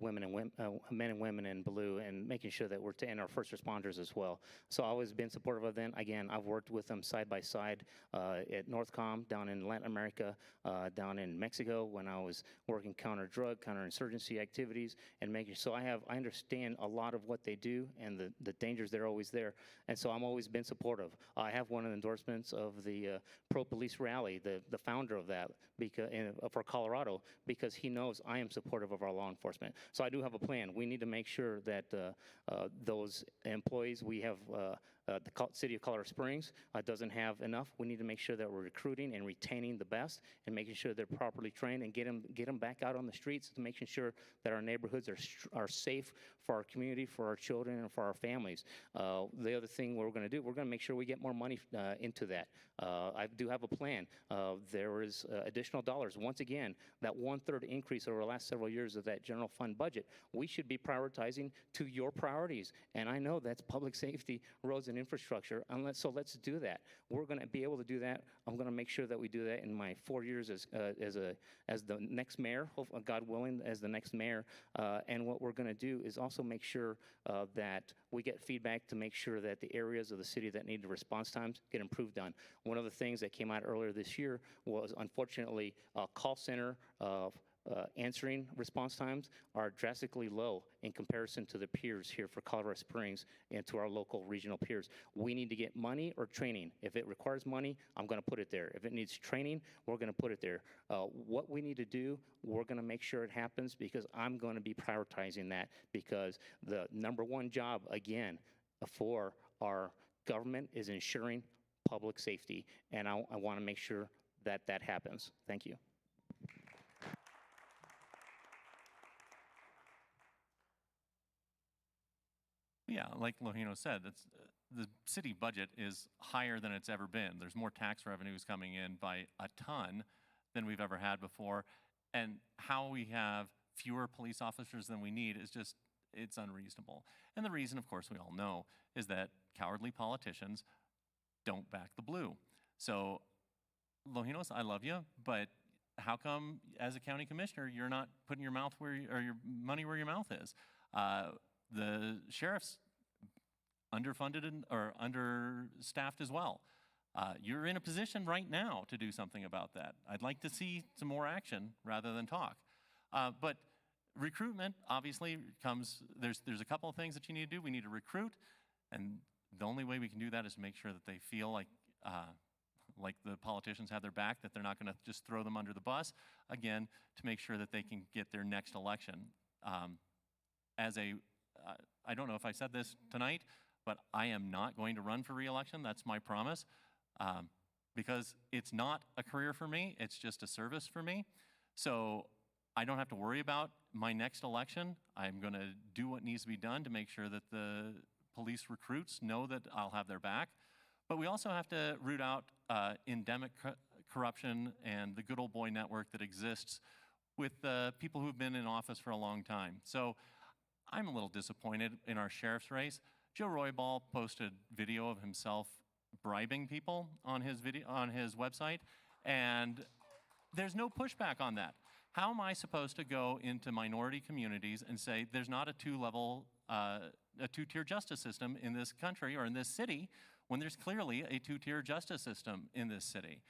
men and women in blue, and making sure that we're and our first responders as well. So I've always been supportive of them. Again, I've worked with them side by side at Northcom, down in Latin America, down in Mexico when I was working counter-drug, counter-insurgency activities, and making so I understand a lot of what they do and the dangers that are always there. And so I'm always been supportive. I have one of the endorsements of the pro-police rally, the founder of that, because for Colorado, because he knows I am supportive of our law enforcement. So I do have a plan. We need to make sure that those employees, we have the city of Colorado Springs doesn't have enough. We need to make sure that we're recruiting and retaining the best and making sure they're properly trained and get them back out on the streets, and making sure that our neighborhoods are safe for our community, for our children, and for our families. The other thing we're going to do, we're going to make sure we get more money into that. I do have a plan. There is additional dollars. Once again, that 1/3 increase over the last several years of that general fund budget, we should be prioritizing to your priorities. And I know that's public safety, roads, and infrastructure. So let's do that. We're going to be able to do that. I'm going to make sure that we do that in my 4 years as the next mayor, God willing, as the next mayor. And what we're going to do is also make sure that we get feedback to make sure that the areas of the city that need the response times get improved on. One of the things that came out earlier this year was, unfortunately, call center answering response times are drastically low in comparison to the peers here for Colorado Springs and to our local regional peers. We need to get money or training. If it requires money, I'm going to put it there. If it needs training, we're going to put it there. What we need to do, we're going to make sure it happens, because I'm going to be prioritizing that, because the #1 job, again, for our government is ensuring public safety, and I want to make sure that that happens. Thank you. Yeah, like Lojino said, the city budget is higher than it's ever been. There's more tax revenues coming in by a ton than we've ever had before. And how we have fewer police officers than we need is just, it's unreasonable. And the reason, of course, we all know, is that cowardly politicians don't back the blue. So, Lojinos, I love you, but how come, as a county commissioner, you're not putting your mouth or your money where your mouth is? The sheriff's underfunded or understaffed as well. You're in a position right now to do something about that. I'd like to see some more action rather than talk. But recruitment obviously comes, there's a couple of things that you need to do. We need to recruit, and the only way we can do that is to make sure that they feel like the politicians have their back, that they're not going to just throw them under the bus, again, to make sure that they can get their next election. I don't know if I said this tonight, but I am not going to run for re-election. That's my promise, because it's not a career for me. It's just a service for me. So I don't have to worry about my next election. I'm going to do what needs to be done to make sure that the police recruits know that I'll have their back. But we also have to root out endemic corruption and the good old boy network that exists with people who've been in office for a long time. So I'm a little disappointed in our sheriff's race. Joe Roybal posted video of himself bribing people on his website, and there's no pushback on that. How am I supposed to go into minority communities and say there's not a two-tier justice system in this country or in this city when there's clearly a two-tier justice system in this city?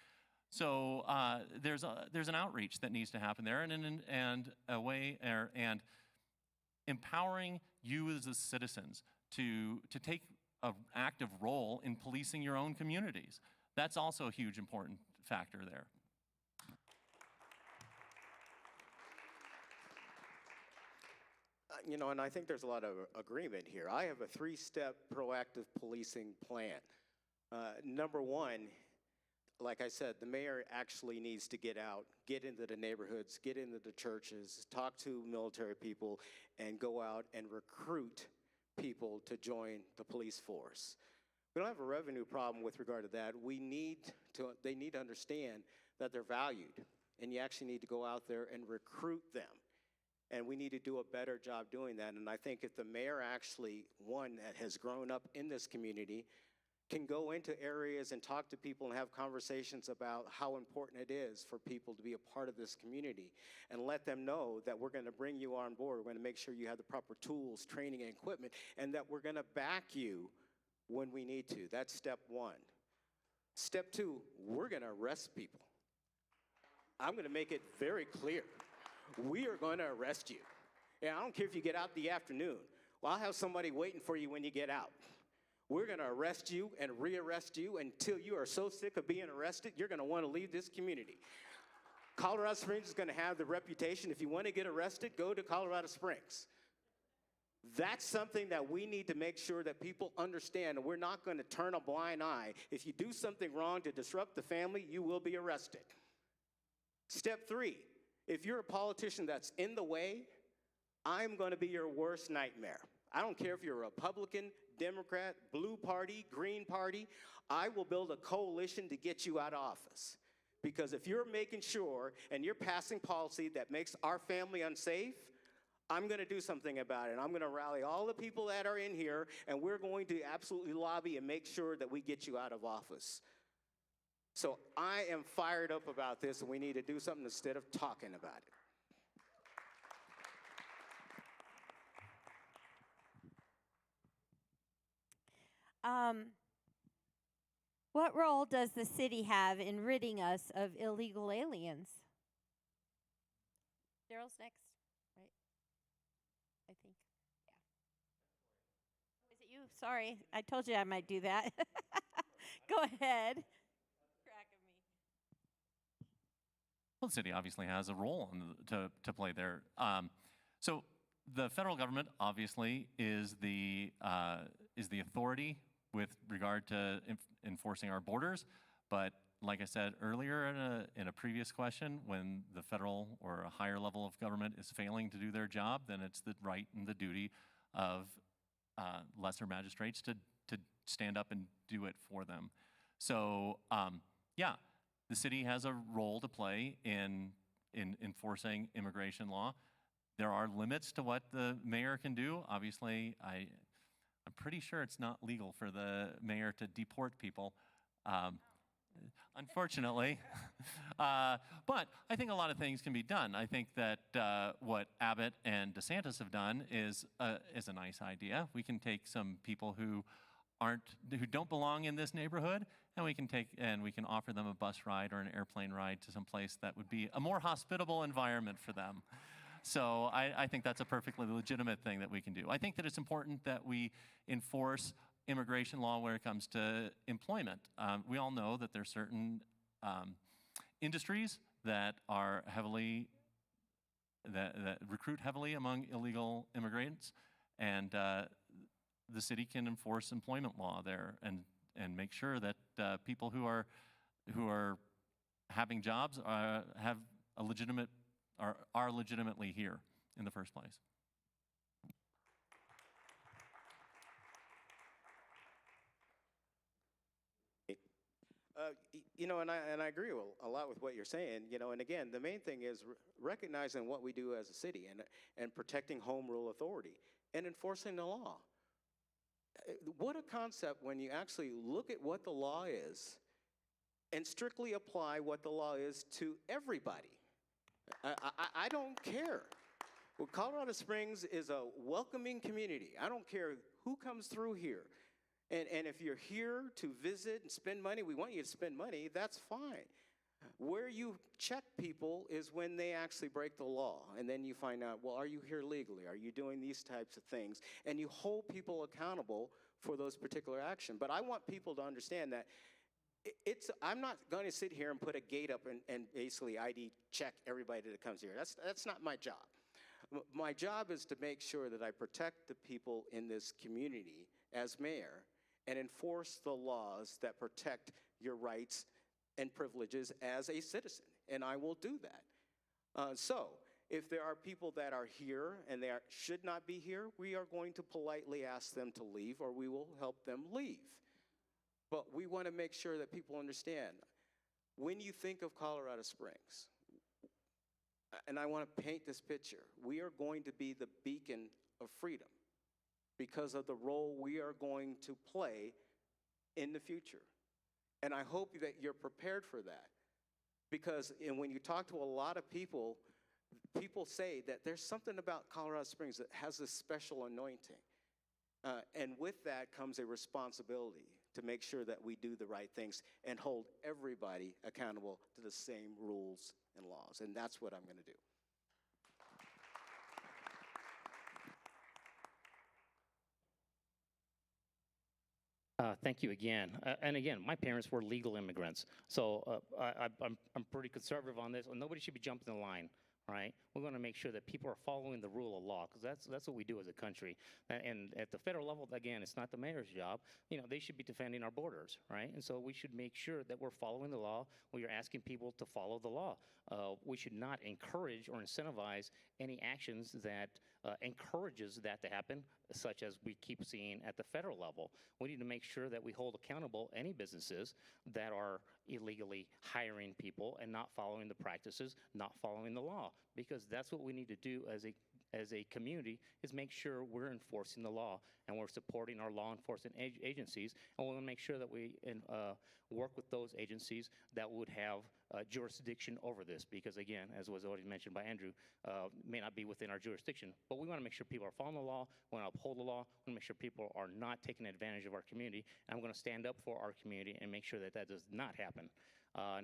So there's an outreach that needs to happen there, and empowering you as the citizens to take an active role in policing your own communities. That's also a huge important factor there. you know, and I think there's a lot of agreement here. I have a 3-step proactive policing plan. Number one, like I said, the mayor actually needs to get out, get into the neighborhoods, get into the churches, talk to military people, and go out and recruit people to join the police force. We don't have a revenue problem with regard to that. They need to understand that they're valued, and you actually need to go out there and recruit them. And we need to do a better job doing that. And I think if the mayor actually, one that has grown up in this community, can go into areas and talk to people and have conversations about how important it is for people to be a part of this community, and let them know that we're going to bring you on board. We're going to make sure you have the proper tools, training, and equipment, and that we're going to back you when we need to. That's step one. Step two, we're going to arrest people. I'm going to make it very clear. We are going to arrest you. And I don't care if you get out in the afternoon. Well, I'll have somebody waiting for you when you get out. We're going to arrest you and rearrest you until you are so sick of being arrested, you're going to want to leave this community. Colorado Springs is going to have the reputation, if you want to get arrested, go to Colorado Springs. That's something that we need to make sure that people understand, and we're not going to turn a blind eye. If you do something wrong to disrupt the family, you will be arrested. Step three, if you're a politician that's in the way, I'm going to be your worst nightmare. I don't care if you're a Republican, Democrat, Blue Party, Green Party, I will build a coalition to get you out of office. Because if you're making sure and you're passing policy that makes our family unsafe, I'm going to do something about it. I'm going to rally all the people that are in here, and we're going to absolutely lobby and make sure that we get you out of office. So I am fired up about this, and we need to do something instead of talking about it. What role does the city have in ridding us of illegal aliens? Daryl's next, right? I think. Yeah. Was it you? Sorry. I told you I might do that. Go ahead. Cracking me. Well, the city obviously has a role to play there. So the federal government obviously is the authority with regard to enforcing our borders, but like I said earlier in a previous question, when the federal or a higher level of government is failing to do their job, then it's the right and the duty of lesser magistrates to stand up and do it for them. So yeah, the city has a role to play in enforcing immigration law. There are limits to what the mayor can do. Obviously, I'm pretty sure it's not legal for the mayor to deport people, unfortunately. But I think a lot of things can be done. I think that what Abbott and DeSantis have done is a nice idea. We can take some people who don't belong in this neighborhood, and we can offer them a bus ride or an airplane ride to some place that would be a more hospitable environment for them. So I think that's a perfectly legitimate thing that we can do. I think that it's important that we enforce immigration law when it comes to employment. We all know that there are certain industries that are that recruit heavily among illegal immigrants, and the city can enforce employment law there and make sure that people who are having jobs have a legitimate are legitimately here in the first place. You know, and I agree a lot with what you're saying. You know, and again, the main thing is recognizing what we do as a city and protecting home rule authority and enforcing the law. What a concept when you actually look at what the law is and strictly apply what the law is to everybody. I don't care. Well, Colorado Springs is a welcoming community. I don't care who comes through here. And if you're here to visit and spend money, we want you to spend money, that's fine. Where you check people is when they actually break the law. And then you find out, well, are you here legally? Are you doing these types of things? And you hold people accountable for those particular actions. But I want people to understand that I'm not going to sit here and put a gate up and basically ID check everybody that comes here. That's not my job. My job is to make sure that I protect the people in this community as mayor and enforce the laws that protect your rights and privileges as a citizen, and I will do that. So, if there are people that are here and should not be here, we are going to politely ask them to leave, or we will help them leave. But we want to make sure that people understand, when you think of Colorado Springs, and I want to paint this picture, we are going to be the beacon of freedom because of the role we are going to play in the future. And I hope that you're prepared for that. Because when you talk to a lot of people, people say that there's something about Colorado Springs that has this special anointing. And with that comes a responsibility to make sure that we do the right things and hold everybody accountable to the same rules and laws. And that's what I'm going to do. Thank you again. And again, my parents were legal immigrants, so I'm pretty conservative on this. Nobody should be jumping the line, right? We're going to make sure that people are following the rule of law, because that's what we do as a country. And at the federal level, again, it's not the mayor's job. You know, they should be defending our borders, right? And so we should make sure that we're following the law. We are asking people to follow the law. We should not encourage or incentivize any actions that encourages that to happen, such as we keep seeing at the federal level. We need to make sure that we hold accountable any businesses that are illegally hiring people and not following the practices, not following the law, because that's what we need to do as a community, is make sure we're enforcing the law and we're supporting our law enforcement agencies, and we want to make sure that we work with those agencies that would have jurisdiction over this, because again, as was already mentioned by Andrew, may not be within our jurisdiction, but we want to make sure people are following the law, we want to uphold the law, we want to make sure people are not taking advantage of our community, and I'm going to stand up for our community and make sure that that does not happen.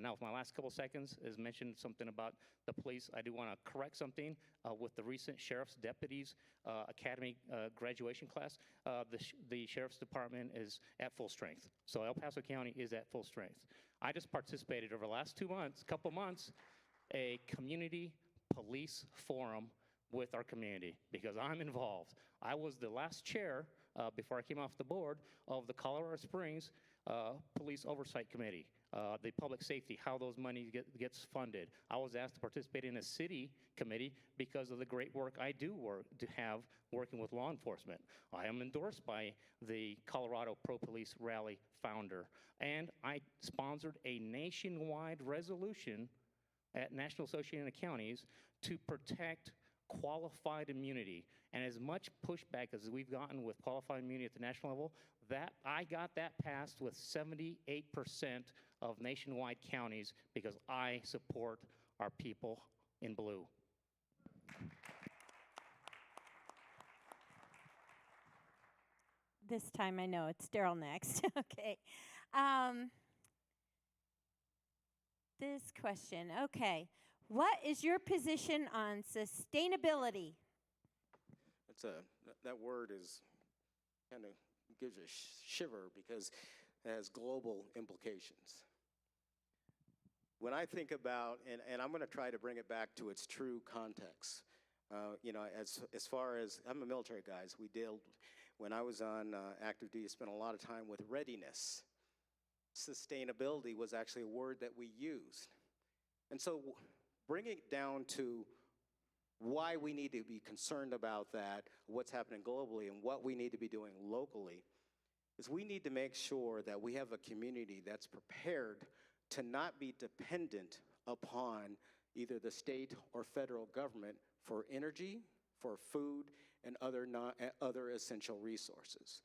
Now, with my last couple seconds, is mentioned something about the police. I do want to correct something with the recent Sheriff's Deputies Academy graduation class. The Sheriff's Department is at full strength. So El Paso County is at full strength. I just participated over the last couple months, a community police forum with our community, because I'm involved. I was the last chair, before I came off the board, of the Colorado Springs Police Oversight Committee, the public safety, how those money gets funded. I was asked to participate in a city committee because of the great work I do have working with law enforcement. I am endorsed by the Colorado Pro Police Rally founder, and I sponsored a nationwide resolution at National Association of Counties to protect qualified immunity. And as much pushback as we've gotten with qualified immunity at the national level, that I got that passed with 78% of nationwide counties, because I support our people in blue. This time I know it's Daryl next. Okay. This question. Okay. What is your position on sustainability? That word is kind of gives a shiver because it has global implications. When I think about, and I'm going to try to bring it back to its true context. You know, as far as, I'm a military guy, so when I was on active duty, I spent a lot of time with readiness. Sustainability was actually a word that we used. And so bringing it down to why we need to be concerned about that, what's happening globally, and what we need to be doing locally, is we need to make sure that we have a community that's prepared to not be dependent upon either the state or federal government for energy, for food, and other essential resources.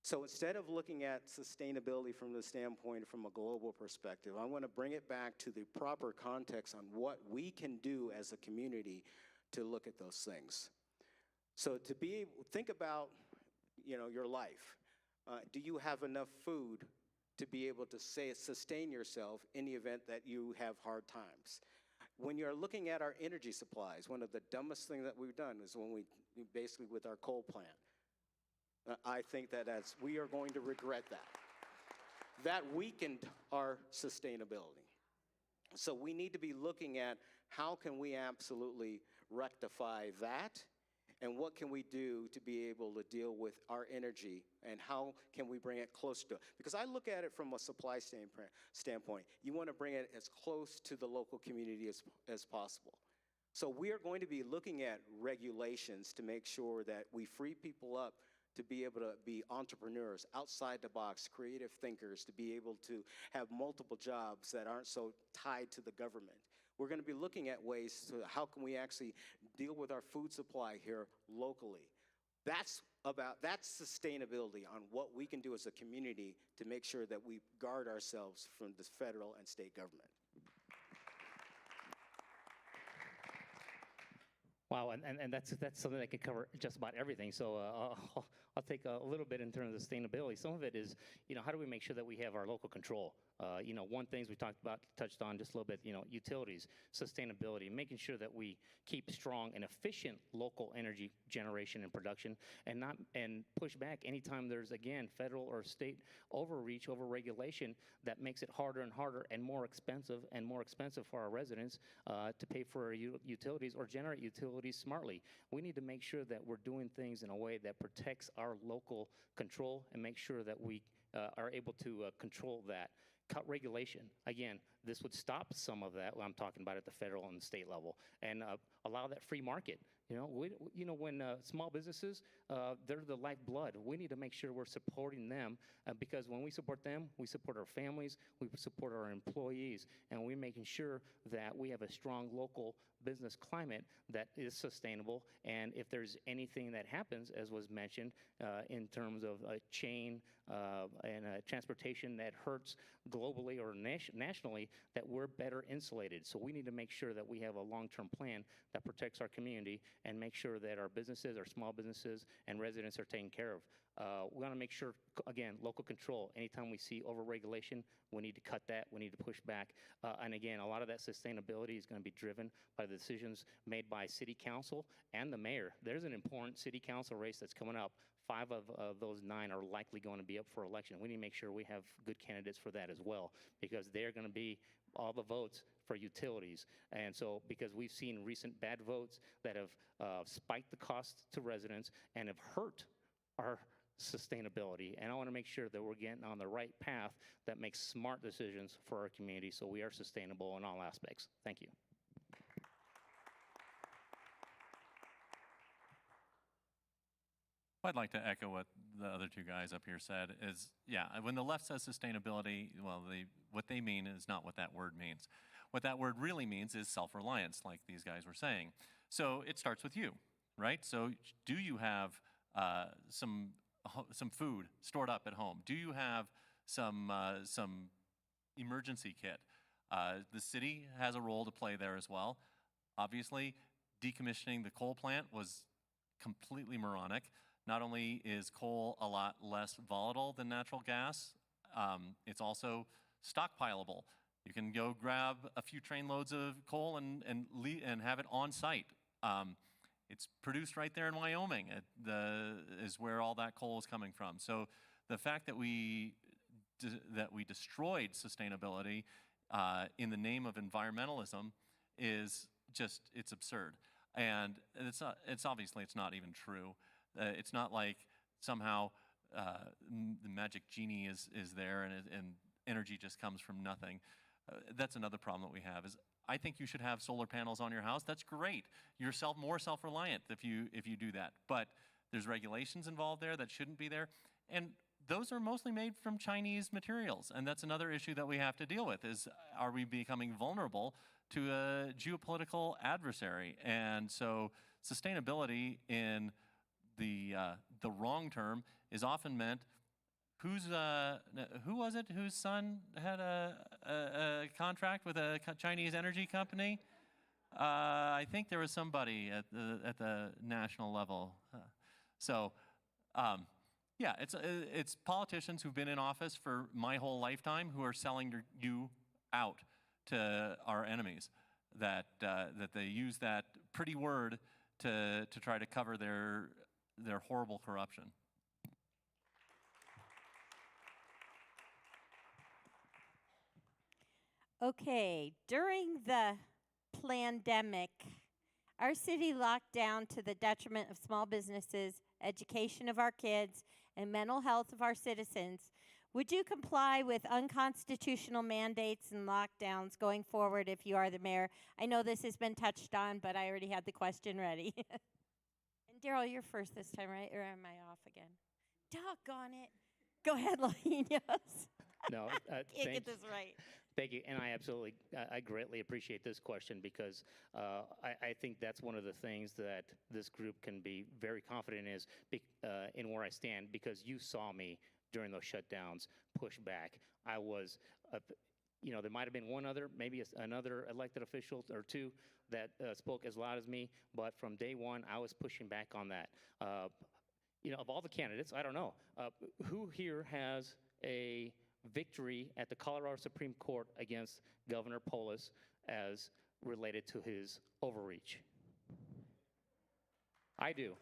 So instead of looking at sustainability from the standpoint from a global perspective, I want to bring it back to the proper context on what we can do as a community to look at those things. So think about, you know, your life. Do you have enough food to be able to sustain yourself in the event that you have hard times? When you're looking at our energy supplies, one of the dumbest things that we've done is when basically with our coal plant. I think that we are going to regret that. That weakened our sustainability. So we need to be looking at how can we absolutely rectify that? And what can we do to be able to deal with our energy, and how can we bring it close to it? Because I look at it from a supply standpoint. You want to bring it as close to the local community as possible. So we are going to be looking at regulations to make sure that we free people up to be able to be entrepreneurs, outside the box, creative thinkers, to be able to have multiple jobs that aren't so tied to the government. We're going to be looking at ways to how can we actually deal with our food supply here locally. That's sustainability on what we can do as a community to make sure that we guard ourselves from the federal and state government. Wow, and that's something that could cover just about everything. So I'll take a little bit in terms of sustainability. Some of it is, how do we make sure that we have our local control? One things we touched on just a little bit, utilities, sustainability, making sure that we keep strong and efficient local energy generation and production, and push back anytime there's, again, federal or state overreach, over regulation that makes it harder and harder and more expensive for our residents to pay for our utilities or generate utilities smartly. We need to make sure that we're doing things in a way that protects our local control and make sure that we are able to control that. Cut regulation. Again, this would stop some of that, I'm talking about at the federal and state level, and allow that free market. When small businesses, they're the lifeblood. We need to make sure we're supporting them because when we support them, we support our families, we support our employees, and we're making sure that we have a strong local business climate that is sustainable. And if there's anything that happens, as was mentioned, in terms of a chain and transportation that hurts globally or nationally, that we're better insulated. So we need to make sure that we have a long-term plan that protects our community and make sure that our businesses, our small businesses, and residents are taken care of. We want to make sure, again, local control. Anytime we see overregulation, we need to cut that. We need to push back. And again, a lot of that sustainability is going to be driven by the decisions made by city council and the mayor. There's an important city council race that's coming up. 5 of those 9 are likely going to be up for election. We need to make sure we have good candidates for that as well, because they're going to be all the votes for utilities. And so, because we've seen recent bad votes that have spiked the cost to residents and have hurt our sustainability. And I want to make sure that we're getting on the right path that makes smart decisions for our community so we are sustainable in all aspects. Thank you. I'd like to echo what the other 2 guys up here said is, yeah, when the left says sustainability, well, what they mean is not what that word means. What that word really means is self-reliance, like these guys were saying. So it starts with you, right? So do you have some food stored up at home? Do you have some emergency kit? The city has a role to play there as well. Obviously, decommissioning the coal plant was completely moronic. Not only is coal a lot less volatile than natural gas, it's also stockpilable. You can go grab a few trainloads of coal and have it on site. It's produced right there in Wyoming. Is where all that coal is coming from. So the fact that we destroyed sustainability in the name of environmentalism is just, it's absurd. And it's obviously not even true. It's not like somehow the magic genie is there and energy just comes from nothing. That's another problem that we have is I think you should have solar panels on your house. That's great. You're more self-reliant if you do that. But there's regulations involved there that shouldn't be there. And those are mostly made from Chinese materials. And that's another issue that we have to deal with is, are we becoming vulnerable to a geopolitical adversary? And so sustainability in the wrong term is often meant, who was it whose son had a contract with a Chinese energy company? I think there was somebody at the national level. Yeah, it's politicians who've been in office for my whole lifetime who are selling you out to our enemies. That they use that pretty word to try to cover their horrible corruption. Okay, during the pandemic, Our city locked down to the detriment of small businesses, education of our kids, and mental health of our citizens. Would you comply with unconstitutional mandates and lockdowns going forward if you are the mayor? I know this has been touched on, but I already had the question ready. And Daryl, you're first this time, right? Or am I off again? Doggone it. Go ahead, Lahinos. No, Can't thank, get this right. thank you. And I greatly appreciate this question because I think that's one of the things that this group can be very confident in where I stand, because you saw me during those shutdowns push back. I was, there might have been one other, maybe another elected official or two that spoke as loud as me, but from day one, I was pushing back on that. Of all the candidates, I don't know, who here has a victory at the Colorado Supreme Court against Governor Polis as related to his overreach? I do.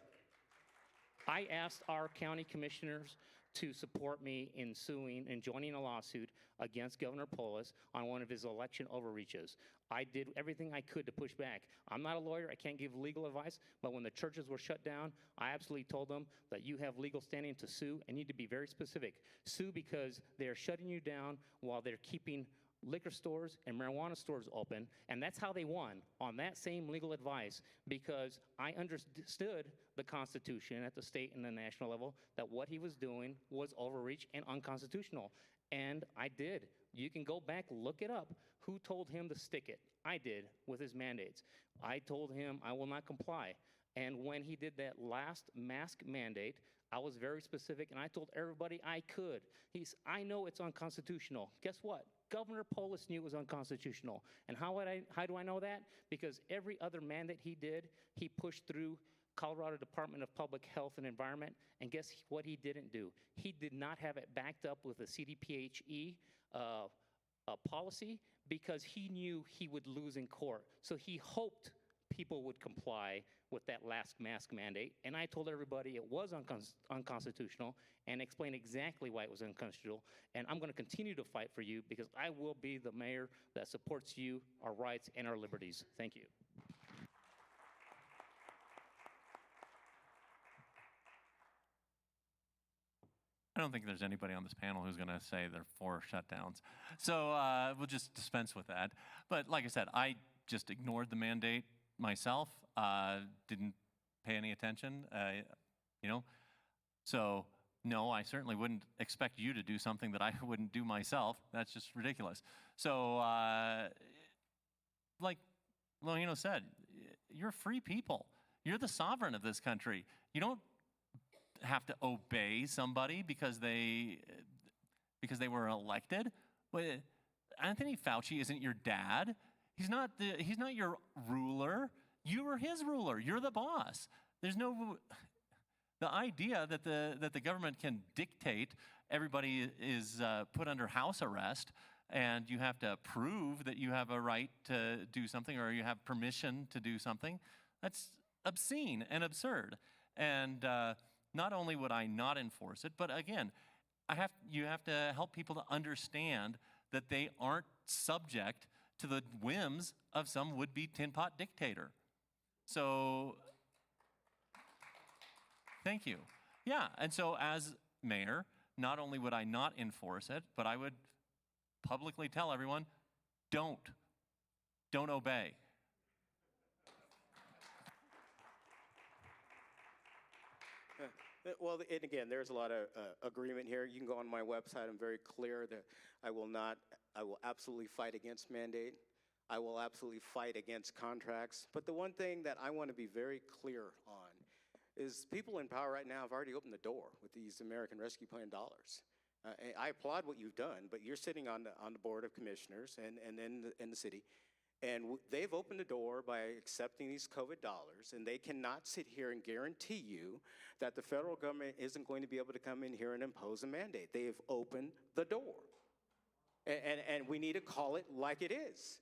I asked our county commissioners to support me in suing and joining a lawsuit against Governor Polis on one of his election overreaches. I did everything I could to push back. I'm not a lawyer, I can't give legal advice, but when the churches were shut down, I absolutely told them that you have legal standing to sue and need to be very specific. Sue because they're shutting you down while they're keeping liquor stores and marijuana stores open, and that's how they won, on that same legal advice, because I understood the Constitution at the state and the national level that what he was doing was overreach and unconstitutional, and I did. You can go back, look it up. Who told him to stick it? I did, with his mandates. I told him I will not comply, and when he did that last mask mandate, I was very specific, and I told everybody I could. I know it's unconstitutional. Guess what? Governor Polis knew it was unconstitutional. And how do I know that? Because every other mandate he did, he pushed through Colorado Department of Public Health and Environment, and guess what he didn't do? He did not have it backed up with a CDPHE policy, because he knew he would lose in court. So he hoped people would comply with that last mask mandate, and I told everybody it was unconstitutional and explained exactly why it was unconstitutional, and I'm going to continue to fight for you, because I will be the mayor that supports you, our rights, and our liberties. Thank you. I don't think there's anybody on this panel who's going to say they're for shutdowns. So we'll just dispense with that. But like I said, I just ignored the mandate myself, didn't pay any attention, So no, I certainly wouldn't expect you to do something that I wouldn't do myself. That's just ridiculous. So like Lohino said, you're free people. You're the sovereign of this country. You don't have to obey somebody because they were elected. Anthony Fauci isn't your dad. He's not your ruler. You are his ruler. You're the boss. There's no the idea that the government can dictate everybody is put under house arrest and you have to prove that you have a right to do something or you have permission to do something. That's obscene and absurd. And not only would I not enforce it, but again, you have to help people to understand that they aren't subject to the whims of some would-be tin pot dictator. So, thank you. Yeah, and so as mayor, not only would I not enforce it, but I would publicly tell everyone, don't obey. Well, and again, there's a lot of agreement here. You can go on my website. I'm very clear that I will absolutely fight against mandate. I will absolutely fight against contracts. But the one thing that I want to be very clear on is people in power right now have already opened the door with these American Rescue Plan dollars. I applaud what you've done, but you're sitting on the board of commissioners and in the city. And they've opened the door by accepting these COVID dollars, and they cannot sit here and guarantee you that the federal government isn't going to be able to come in here and impose a mandate. They have opened the door. And we need to call it like it is.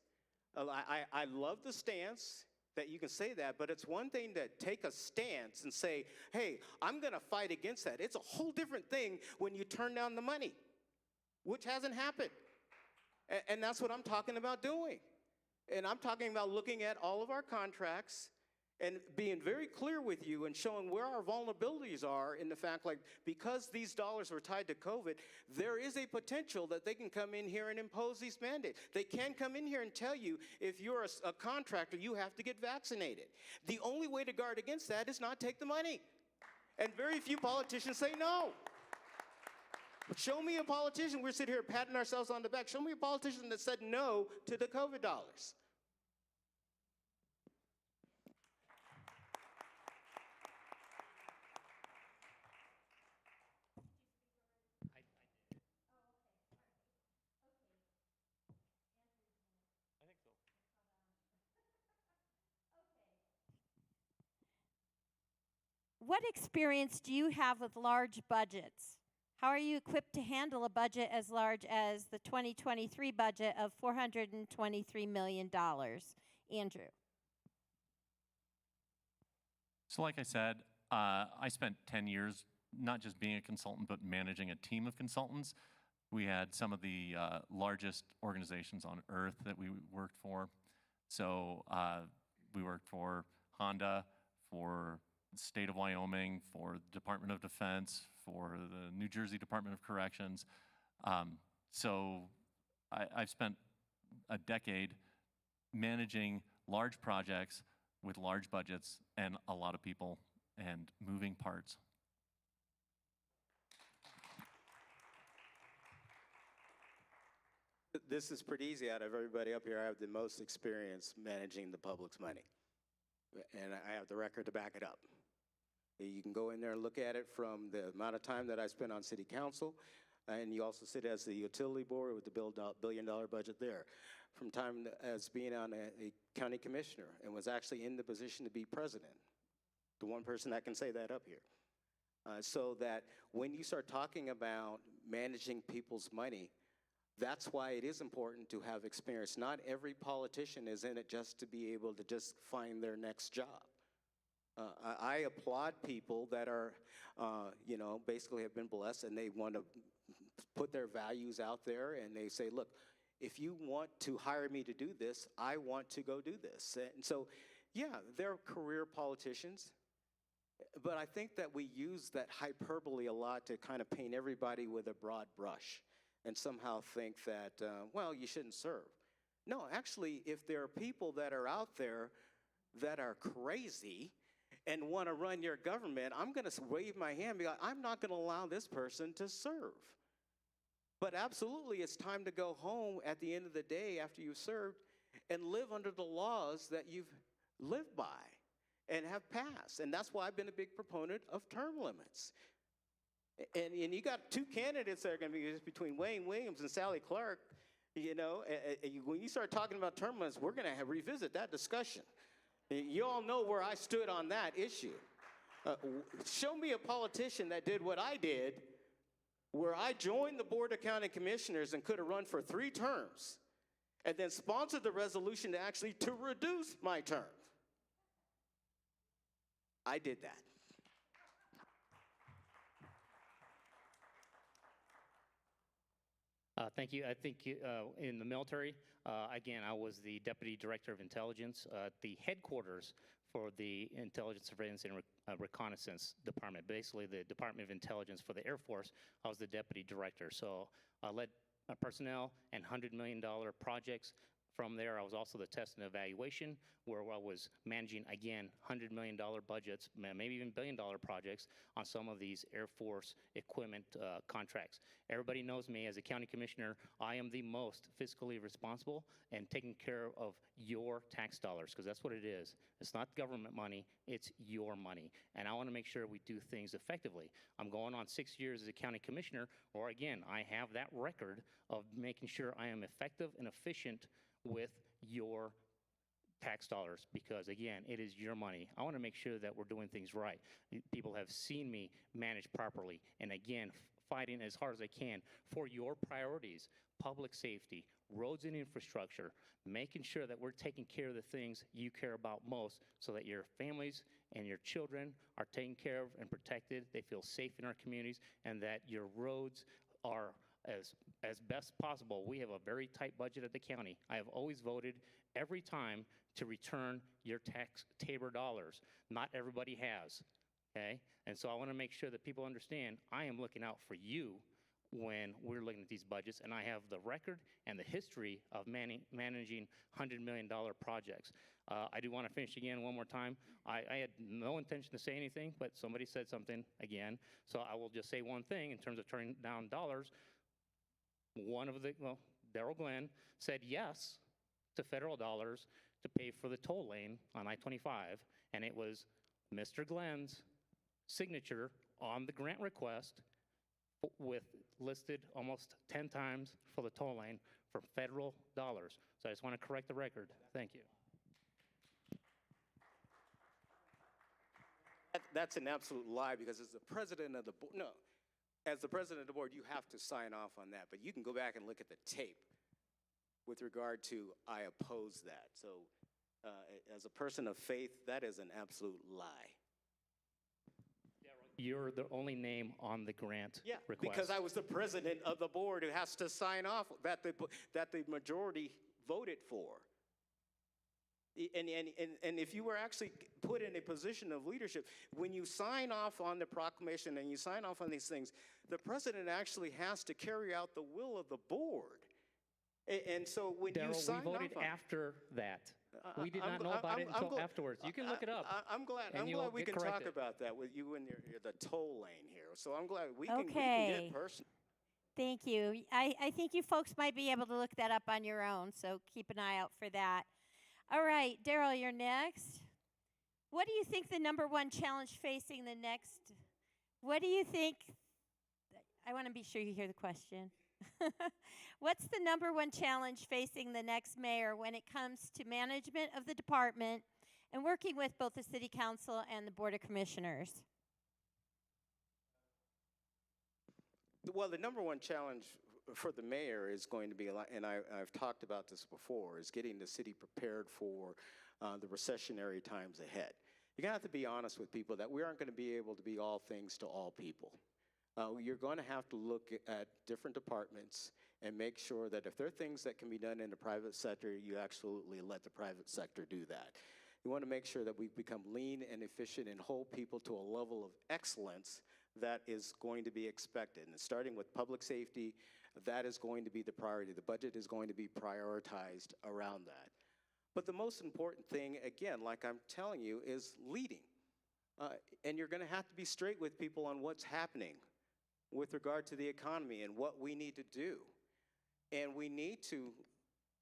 I love the stance that you can say that, but it's one thing to take a stance and say, hey, I'm going to fight against that. It's a whole different thing when you turn down the money, which hasn't happened. And that's what I'm talking about doing. And I'm talking about looking at all of our contracts and being very clear with you and showing where our vulnerabilities are in the fact, like, because these dollars were tied to COVID, there is a potential that they can come in here and impose these mandates. They can come in here and tell you, if you're a contractor, you have to get vaccinated. The only way to guard against that is not take the money. And very few politicians say no. Show me a politician, we're sitting here patting ourselves on the back, show me a politician that said no to the COVID dollars. I think so. What experience do you have with large budgets? How are you equipped to handle a budget as large as the 2023 budget of $423 million? Andrew. So like I said, I spent 10 years not just being a consultant, but managing a team of consultants. We had some of the largest organizations on earth that we worked for. So we worked for Honda, for the state of Wyoming, for the Department of Defense, for the New Jersey Department of Corrections. So I've spent a decade managing large projects with large budgets and a lot of people and moving parts. This is pretty easy. Out of everybody up here, I have the most experience managing the public's money. And I have the record to back it up. You can go in there and look at it from the amount of time that I spent on city council, and you also sit as the utility board with the billion-dollar budget there. From time as being on a county commissioner and was actually in the position to be president. The one person that can say that up here. So that when you start talking about managing people's money, that's why it is important to have experience. Not every politician is in it just to be able to just find their next job. I applaud people that are, basically have been blessed and they want to put their values out there and they say, look, if you want to hire me to do this, I want to go do this. And so, yeah, they're career politicians, but I think that we use that hyperbole a lot to kind of paint everybody with a broad brush and somehow think that, well, you shouldn't serve. No, actually, if there are people that are out there that are crazy and want to run your government, I'm going to wave my hand and be like, I'm not going to allow this person to serve. But absolutely, it's time to go home at the end of the day after you've served and live under the laws that you've lived by and have passed. And that's why I've been a big proponent of term limits. And you got two candidates that are going to be between Wayne Williams and Sally Clark. When you start talking about term limits, we're going to revisit that discussion. You all know where I stood on that issue. Show me a politician that did what I did, where I joined the Board of County Commissioners and could have run for 3 terms, and then sponsored the resolution to reduce my term. I did that. Thank you. I think in the military, again, I was the Deputy Director of Intelligence at the headquarters for the Intelligence, Surveillance, and Reconnaissance Department, basically the Department of Intelligence for the Air Force. I was the Deputy Director. So I led personnel and $100 million projects. From there, I was also the test and evaluation, where I was managing, again, $100 million budgets, maybe even billion-dollar projects on some of these Air Force equipment contracts. Everybody knows me as a county commissioner. I am the most fiscally responsible and taking care of your tax dollars, because that's what it is. It's not government money, it's your money. And I want to make sure we do things effectively. I'm going on 6 years as a county commissioner, or again, I have that record of making sure I am effective and efficient with your tax dollars, because again, it is your money. I want to make sure that we're doing things right. People have seen me manage properly, and again, fighting as hard as I can for your priorities: public safety, roads and infrastructure, making sure that we're taking care of the things you care about most, so that your families and your children are taken care of and protected, they feel safe in our communities, and that your roads are as best possible. We have a very tight budget at the county. I have always voted every time to return your tax Tabor dollars. Not everybody has, okay? And so I want to make sure that people understand I am looking out for you when we're looking at these budgets, and I have the record and the history of managing $100 million projects. I do want to finish again one more time. I had no intention to say anything, but somebody said something again, so I will just say one thing in terms of turning down dollars. Daryl Glenn said yes to federal dollars to pay for the toll lane on I-25, and it was Mr. Glenn's signature on the grant request with listed almost 10 times for the toll lane for federal dollars. So I just want to correct the record. Thank you. That's an absolute lie, because as the president of the board, as the president of the board, you have to sign off on that. But you can go back and look at the tape with regard to I oppose that. So as a person of faith, that is an absolute lie. You're the only name on the grant request. Because I was the president of the board who has to sign off that the majority voted for. And if you were actually put in a position of leadership, when you sign off on the proclamation and you sign off on these things, the president actually has to carry out the will of the board. And so when you sign off on... Daryl, we voted after that. We did not know about it until afterwards. You can look it up. I'm glad we can talk about that with you and the toll lane here. So I'm glad we can get personal. Thank you. I think you folks might be able to look that up on your own, so keep an eye out for that. All right, Daryl, you're next. What do you think the #1 challenge facing the next? What do you think? I want to be sure you hear the question. What's the #1 challenge facing the next mayor when it comes to management of the department and working with both the city council and the board of commissioners? Well, the #1 challenge for the mayor is going to be, and I've talked about this before, is getting the city prepared for the recessionary times ahead. You're going to have to be honest with people that we aren't going to be able to be all things to all people. You're going to have to look at different departments and make sure that if there are things that can be done in the private sector, you absolutely let the private sector do that. You want to make sure that we become lean and efficient and hold people to a level of excellence that is going to be expected. And starting with public safety, that is going to be the priority. The budget is going to be prioritized around that. But the most important thing, again, like I'm telling you, is leading. And you're going to have to be straight with people on what's happening with regard to the economy and what we need to do. And we need to,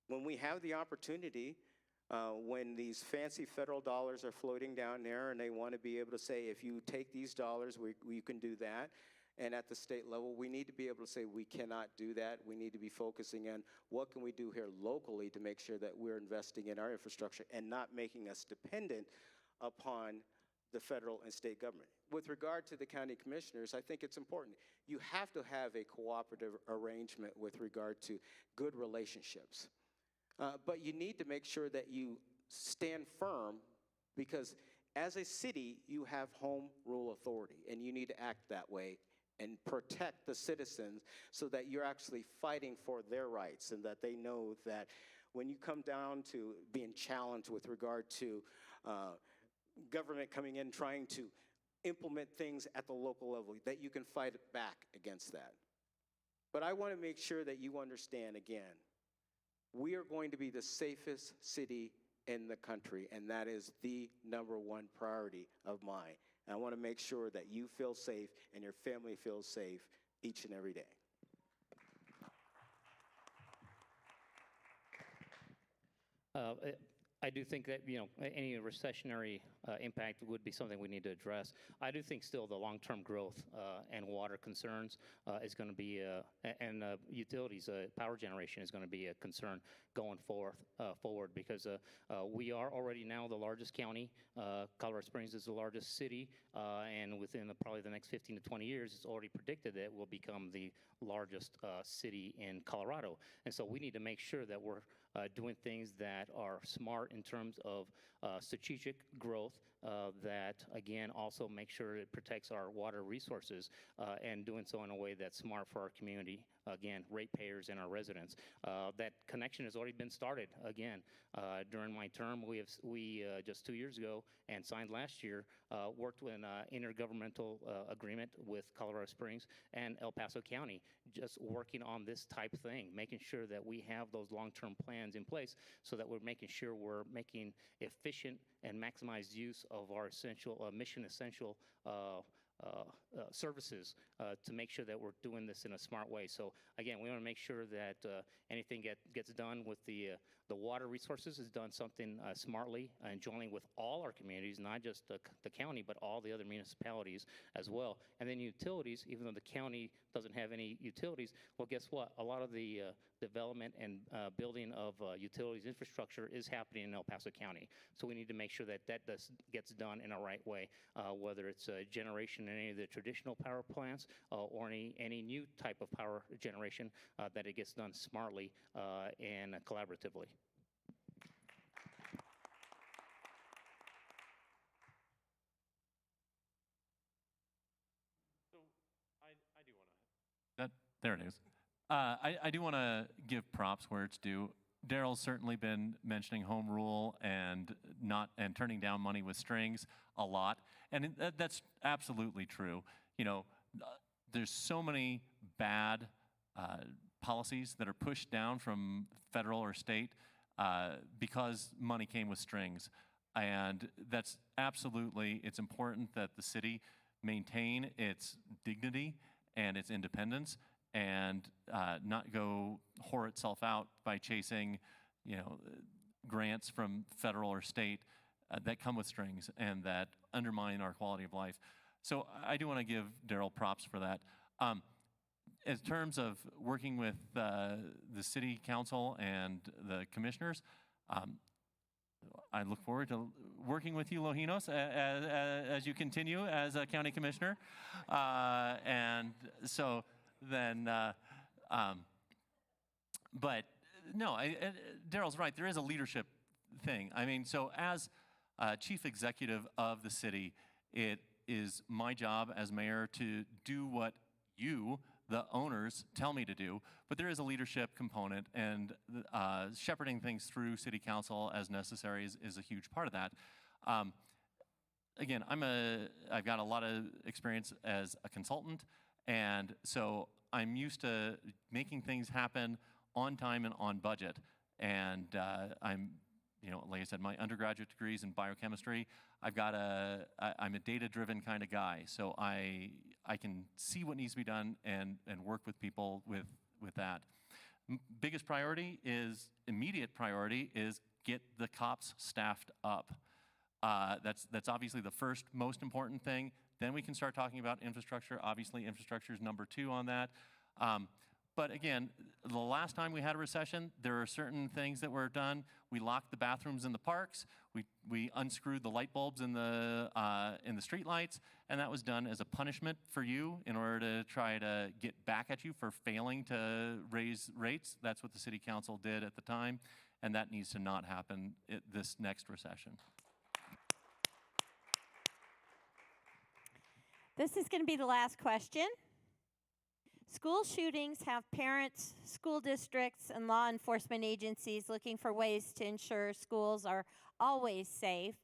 when we have the opportunity, when these fancy federal dollars are floating down there and they want to be able to say, if you take these dollars, we can do that. And at the state level, we need to be able to say we cannot do that. We need to be focusing on what can we do here locally to make sure that we're investing in our infrastructure and not making us dependent upon the federal and state government. With regard to the county commissioners, I think it's important. You have to have a cooperative arrangement with regard to good relationships. But you need to make sure that you stand firm, because as a city, you have home rule authority, and you need to act that way and protect the citizens so that you're actually fighting for their rights, and that they know that when you come down to being challenged with regard to government coming in trying to implement things at the local level, that you can fight back against that. But I want to make sure that you understand, again, we are going to be the safest city in the country, and that is the #1 priority of mine. And I want to make sure that you feel safe and your family feels safe each and every day. I do think that, any recessionary impact would be something we need to address. I do think still the long-term growth and water concerns is going to be, and utilities, power generation is going to be a concern going forward, because we are already now the largest county. Colorado Springs is the largest city, and within probably the next 15 to 20 years, it's already predicted that it will become the largest city in Colorado. And so we need to make sure that we're doing things that are smart in terms of strategic growth, that, again, also make sure it protects our water resources and doing so in a way that's smart for our community, again, ratepayers and our residents. That connection has already been started. Again, during my term, we just 2 years ago and signed last year, worked with an intergovernmental agreement with Colorado Springs and El Paso County, just working on this type thing, making sure that we have those long-term plans in place so that we're making sure we're making efficient and maximized use of our essential, mission essential services to make sure that we're doing this in a smart way. So again, we want to make sure that anything gets done with the water resources is done something smartly and jointly with all our communities, not just the county, but all the other municipalities as well. And then utilities, even though the county doesn't have any utilities, well, guess what? A lot of the development and building of utilities infrastructure is happening in El Paso County. So we need to make sure that gets done in a right way, whether it's generation in any of the traditional power plants or any new type of power generation, that it gets done smartly and collaboratively. There it is. I do want to give props where it's due. Daryl's certainly been mentioning home rule and turning down money with strings a lot, and that's absolutely true. You know, there's so many bad policies that are pushed down from federal or state because money came with strings, and that's absolutely. It's important that the city maintain its dignity and its independence, and not go whore itself out by chasing, grants from federal or state that come with strings and that undermine our quality of life. So I do want to give Daryl props for that. In terms of working with the city council and the commissioners, I look forward to working with you, Lojinos, as you continue as a county commissioner. And so then, but no, Daryl's right. There is a leadership thing. I mean, so as chief executive of the city, it is my job as mayor to do what you, the owners, tell me to do. But there is a leadership component, and shepherding things through city council as necessary is a huge part of that. Again, I've got a lot of experience as a consultant, and so I'm used to making things happen on time and on budget. And I'm, like I said, my undergraduate degree is in biochemistry. I'm a data-driven kind of guy, so I can see what needs to be done and work with people with that. Immediate priority is get the cops staffed up. That's obviously the first most important thing. Then we can start talking about infrastructure. Obviously, infrastructure is number 2 on that. But again, the last time we had a recession, there are certain things that were done. We locked the bathrooms in the parks. We unscrewed the light bulbs in the street lights, and that was done as a punishment for you in order to try to get back at you for failing to raise rates. That's what the city council did at the time, and that needs to not happen this next recession. This is going to be the last question. School shootings have parents, school districts, and law enforcement agencies looking for ways to ensure schools are always safe.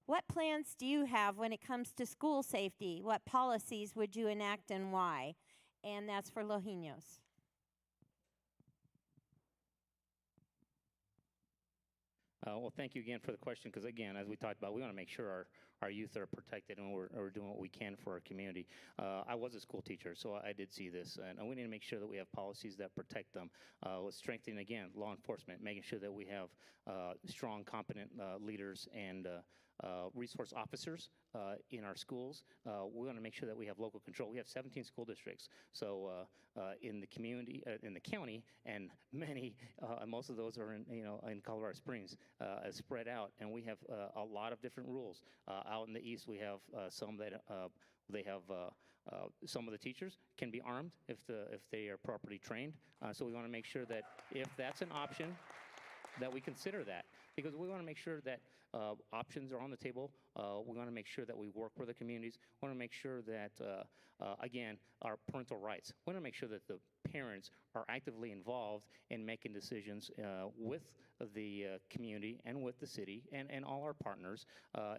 What plans do you have when it comes to school safety? What policies would you enact and why? And that's for Lojinos. Well, thank you again for the question, because again, as we talked about, we want to make sure our youth are protected and we're doing what we can for our community. I was a school teacher, so I did see this, and we need to make sure that we have policies that protect them. With strengthening, again, law enforcement, making sure that we have strong, competent leaders and resource officers in our schools. We want to make sure that we have local control. We have 17 school districts, so in the community, in the county, and most of those are in Colorado Springs, spread out, and we have a lot of different rules. Out in the east, we have some that some of the teachers can be armed if they are properly trained. So we want to make sure that if that's an option, that we consider that. because we want to make sure that options are on the table. We want to make sure that we work with the communities. We want to make sure that, again, our parental rights. We want to make sure that the parents are actively involved in making decisions with the community and with the city and all our partners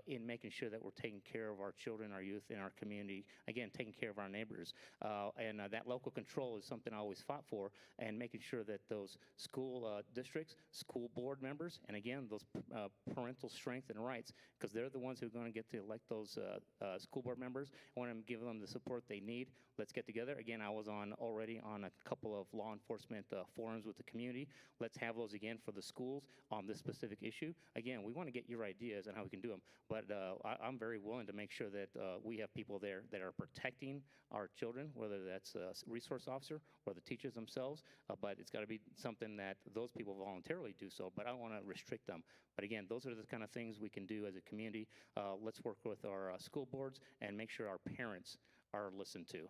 in making sure that we're taking care of our children, our youth, and our community. Again, taking care of our neighbors. And that local control is something I always fought for, and making sure that those school districts, school board members, and again, those parental strength and rights, because they're the ones who are going to get to elect those school board members. I want to give them the support they need. Let's get together. Again, I was already on a couple of law enforcement forums with the community. Let's have those again for the schools on this specific issue. Again, we want to get your ideas on how we can do them, but I'm very willing to make sure that we have people there that are protecting our children, whether that's a resource officer or the teachers themselves, but it's got to be something that those people voluntarily do so, but I don't want to restrict them. But again, those are the kind of things we can do as a community. Let's work with our school boards and make sure our parents are listened to.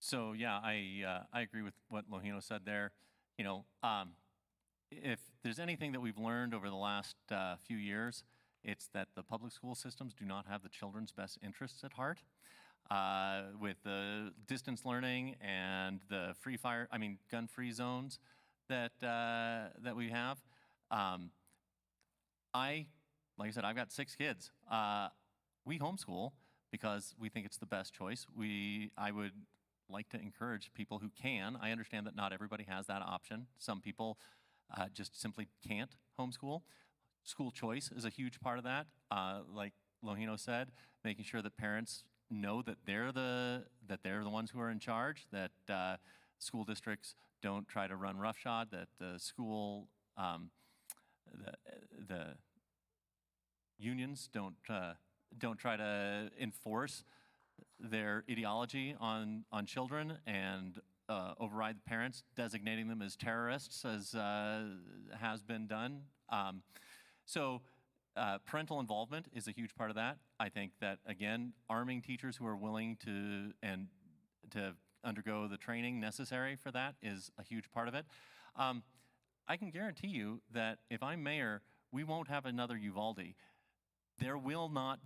So yeah, I agree with what Lohino said there. You know, if there's anything that we've learned over the last few years, it's that the public school systems do not have the children's best interests at heart. With the distance learning and the gun-free zones that that we have. Like I said, I've got 6 kids. We homeschool because we think it's the best choice. I would like to encourage people who can. I understand that not everybody has that option. Some people just simply can't homeschool. School choice is a huge part of that. Like Lohino said, making sure that parents know that they're the ones who are in charge, that school districts don't try to run roughshod, that the school, the unions don't try to enforce their ideology on children and override the parents, designating them as terrorists, as has been done. So parental involvement is a huge part of that. I think that, again, arming teachers who are willing to undergo the training necessary for that is a huge part of it. I can guarantee you that if I'm mayor, we won't have another Uvalde. They will not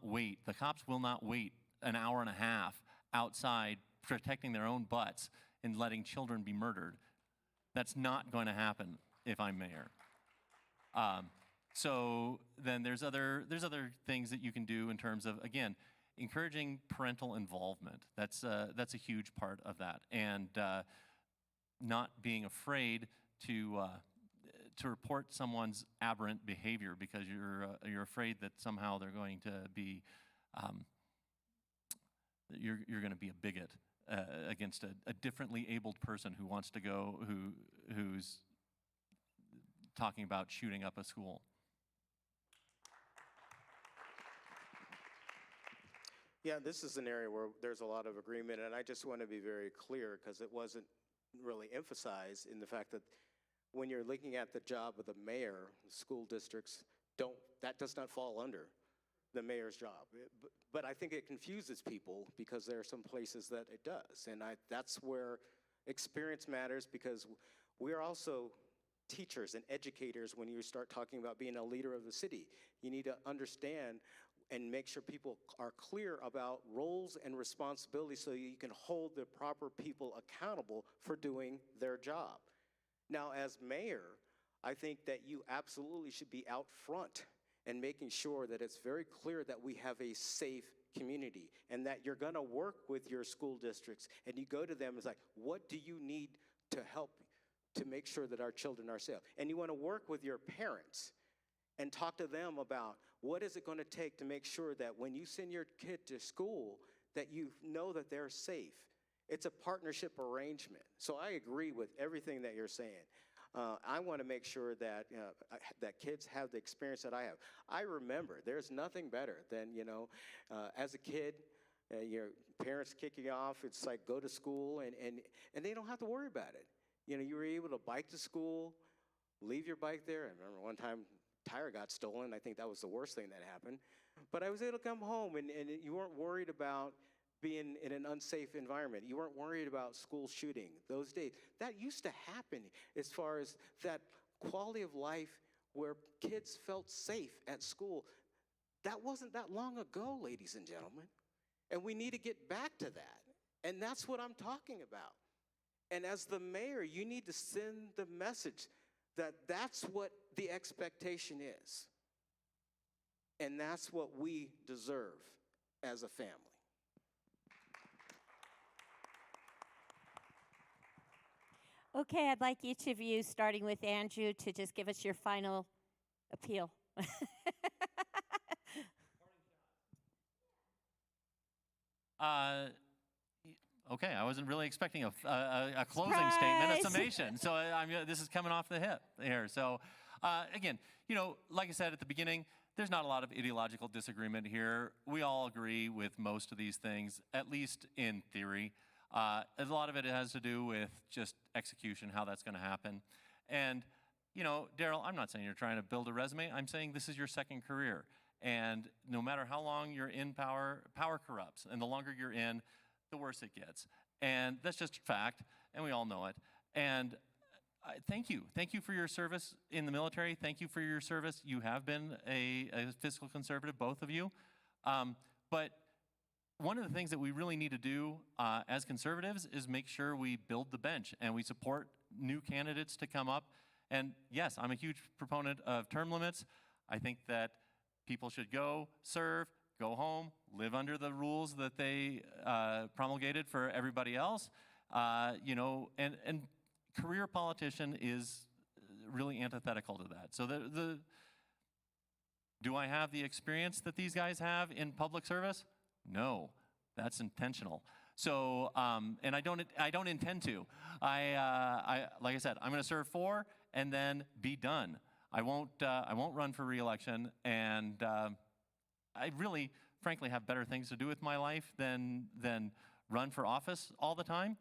wait. The cops will not wait an hour and a half outside protecting their own butts and letting children be murdered. That's not going to happen if I'm mayor. So then there's other things that you can do in terms of, again, encouraging parental involvement. That's a huge part of that, and not being afraid to report someone's aberrant behavior because you're afraid that somehow they're going to be you're going to be a bigot against a differently abled person who wants to go who's talking about shooting up a school. Yeah, this is an area where there's a lot of agreement, and I just want to be very clear because it wasn't really emphasized in the fact that when you're looking at the job of the mayor, school districts that does not fall under the mayor's job. But I think it confuses people because there are some places that it does, and that's where experience matters, because we're also teachers and educators. When you start talking about being a leader of the city, you need to understand and make sure people are clear about roles and responsibilities so you can hold the proper people accountable for doing their job. Now, as mayor, I think that you absolutely should be out front and making sure that it's very clear that we have a safe community and that you're going to work with your school districts, and you go to them and it's like, what do you need to help to make sure that our children are safe? And you want to work with your parents and talk to them about what is it going to take to make sure that when you send your kid to school that you know that they're safe. It's a partnership arrangement. So I agree with everything that you're saying. I want to make sure that that kids have the experience that I have. I remember there's nothing better than, as a kid, your parents kick you off. It's like go to school, and they don't have to worry about it. You were able to bike to school, leave your bike there. I remember one time tire got stolen. I think that was the worst thing that happened. But I was able to come home, and you weren't worried about being in an unsafe environment. You weren't worried about school shooting. Those days, that used to happen as far as that quality of life where kids felt safe at school. That wasn't that long ago, ladies and gentlemen. And we need to get back to that. And that's what I'm talking about. And as the mayor, you need to send the message that that's what the expectation is. And that's what we deserve as a family. Okay, I'd like each of you, starting with Andrew, to just give us your final appeal. Okay, I wasn't really expecting a closing statement, a summation. So this is coming off the hip here. So again, like I said at the beginning, there's not a lot of ideological disagreement here. We all agree with most of these things, at least in theory. A lot of it has to do with just execution, how that's going to happen. And, Daryl, I'm not saying you're trying to build a resume. I'm saying this is your second career. And no matter how long you're in power, power corrupts. And the longer you're in, the worse it gets. And that's just fact, and we all know it. And thank you. Thank you for your service in the military. Thank you for your service. You have been a fiscal conservative, both of you. But one of the things that we really need to do as conservatives is make sure we build the bench and we support new candidates to come up. And yes, I'm a huge proponent of term limits. I think that people should go serve, go home, live under the rules that they promulgated for everybody else. And career politician is really antithetical to that. So do I have the experience that these guys have in public service? No, that's intentional. So, and I don't intend to. Like I said, I'm going to serve 4 and then be done. I won't run for re-election, and I really, frankly, have better things to do with my life than run for office all the time.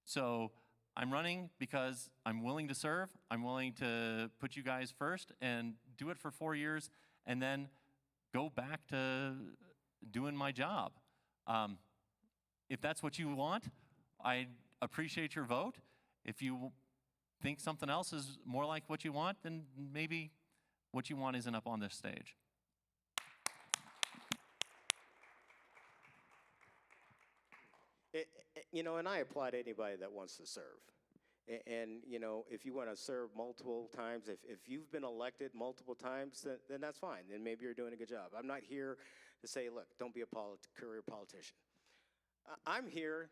So I'm running because I'm willing to serve. I'm willing to put you guys first and do it for 4 years, and then go back to doing my job. If that's what you want, I appreciate your vote. If you think something else is more like what you want, then maybe what you want isn't up on this stage. And I applaud anybody that wants to serve. And if you want to serve multiple times, if you've been elected multiple times, then that's fine. Then maybe you're doing a good job. I'm not here to say, look, don't be a career politician. I'm here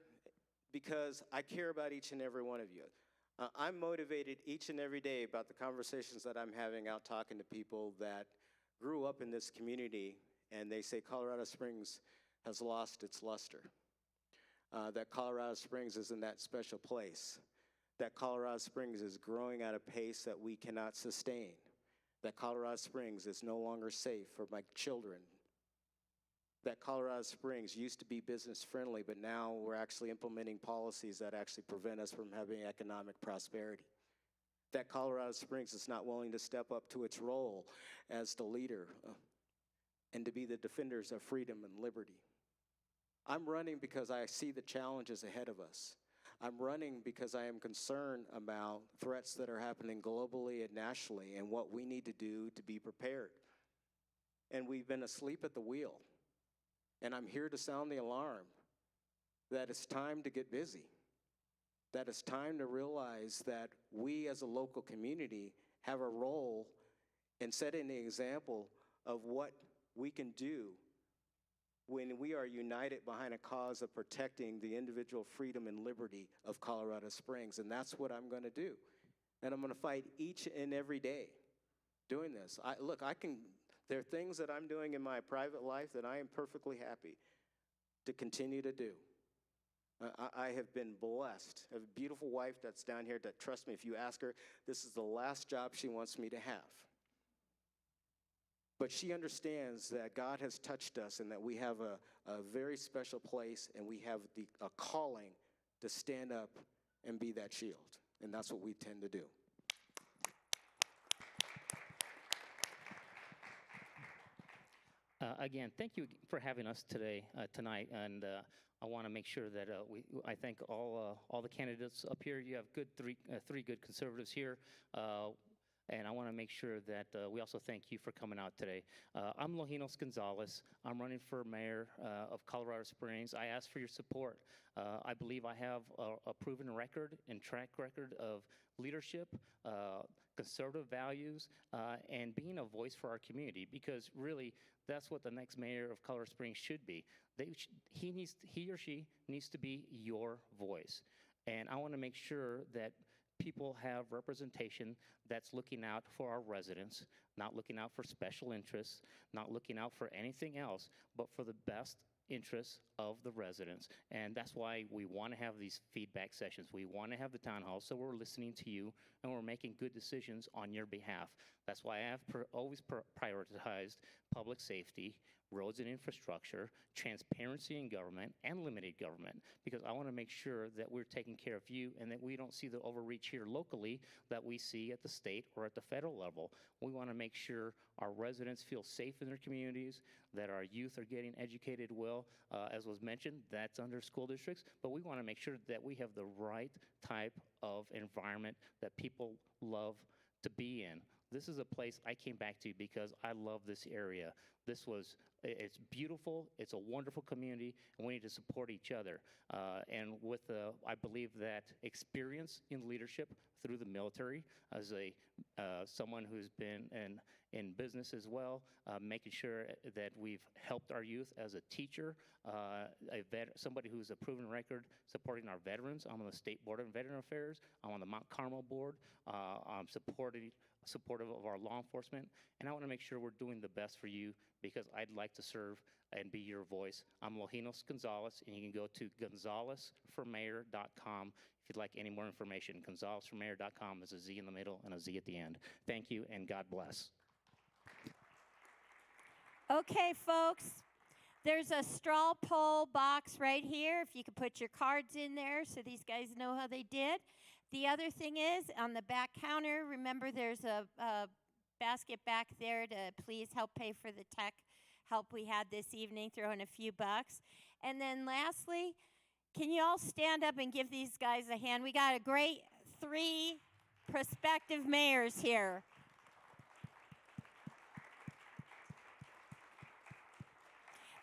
because I care about each and every one of you. I'm motivated each and every day about the conversations that I'm having out talking to people that grew up in this community, and they say Colorado Springs has lost its luster. That Colorado Springs isn't that special place. That Colorado Springs is growing at a pace that we cannot sustain. That Colorado Springs is no longer safe for my children. That Colorado Springs used to be business friendly, but now we're actually implementing policies that actually prevent us from having economic prosperity. That Colorado Springs is not willing to step up to its role as the leader and to be the defenders of freedom and liberty. I'm running because I see the challenges ahead of us. I'm running because I am concerned about threats that are happening globally and nationally and what we need to do to be prepared. And we've been asleep at the wheel. And I'm here to sound the alarm that it's time to get busy, that it's time to realize that we as a local community have a role in setting the example of what we can do when we are united behind a cause of protecting the individual freedom and liberty of Colorado Springs. And that's what I'm going to do. And I'm going to fight each and every day doing this. There are things that I'm doing in my private life that I am perfectly happy to continue to do. I have been blessed. I have a beautiful wife that's down here that, trust me, if you ask her, this is the last job she wants me to have. But she understands that God has touched us and that we have a very special place and we have a calling to stand up and be that shield. And that's what we tend to do. Again, thank you for having us tonight, and I want to make sure that I thank all the candidates up here. You have three good conservatives here. And I want to make sure that we also thank you for coming out today. I'm Lojinos Gonzalez. I'm running for mayor of Colorado Springs. I ask for your support. I believe I have a proven record and track record of leadership, conservative values, and being a voice for our community, because really that's what the next mayor of Colorado Springs should be. He or she needs to be your voice. And I want to make sure that people have representation that's looking out for our residents, not looking out for special interests, not looking out for anything else, but for the best interests of the residents. And that's why we want to have these feedback sessions. We want to have the town hall, so we're listening to you and we're making good decisions on your behalf. That's why I have always prioritized public safety, roads and infrastructure, transparency in government, and limited government, because I want to make sure that we're taking care of you and that we don't see the overreach here locally that we see at the state or at the federal level. We want to make sure our residents feel safe in their communities, that our youth are getting educated well. As was mentioned, that's under school districts, but we want to make sure that we have the right type of environment that people love to be in. This is a place I came back to because I love this area. It's beautiful, it's a wonderful community, and we need to support each other. And I believe that experience in leadership through the military, as someone who's been in business as well, making sure that we've helped our youth as a teacher, somebody who's a proven record supporting our veterans. I'm on the State Board of Veteran Affairs. I'm on the Mount Carmel Board. I'm supportive of our law enforcement, and I want to make sure we're doing the best for you, because I'd like to serve and be your voice. I'm Lojinos Gonzalez, and you can go to gonzalezformayor.com if you'd like any more information. Gonzalezformayor.com is a Z in the middle and a Z at the end. Thank you, and God bless. Okay, folks, there's a straw poll box right here. If you could put your cards in there so these guys know how they did. The other thing is, on the back counter, remember there's a basket back there to please help pay for the tech help we had this evening, throw in a few bucks. And then lastly, can you all stand up and give these guys a hand? We got a great 3 prospective mayors here.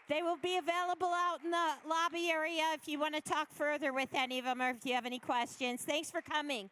They will be available out in the lobby area if you want to talk further with any of them or if you have any questions. Thanks for coming.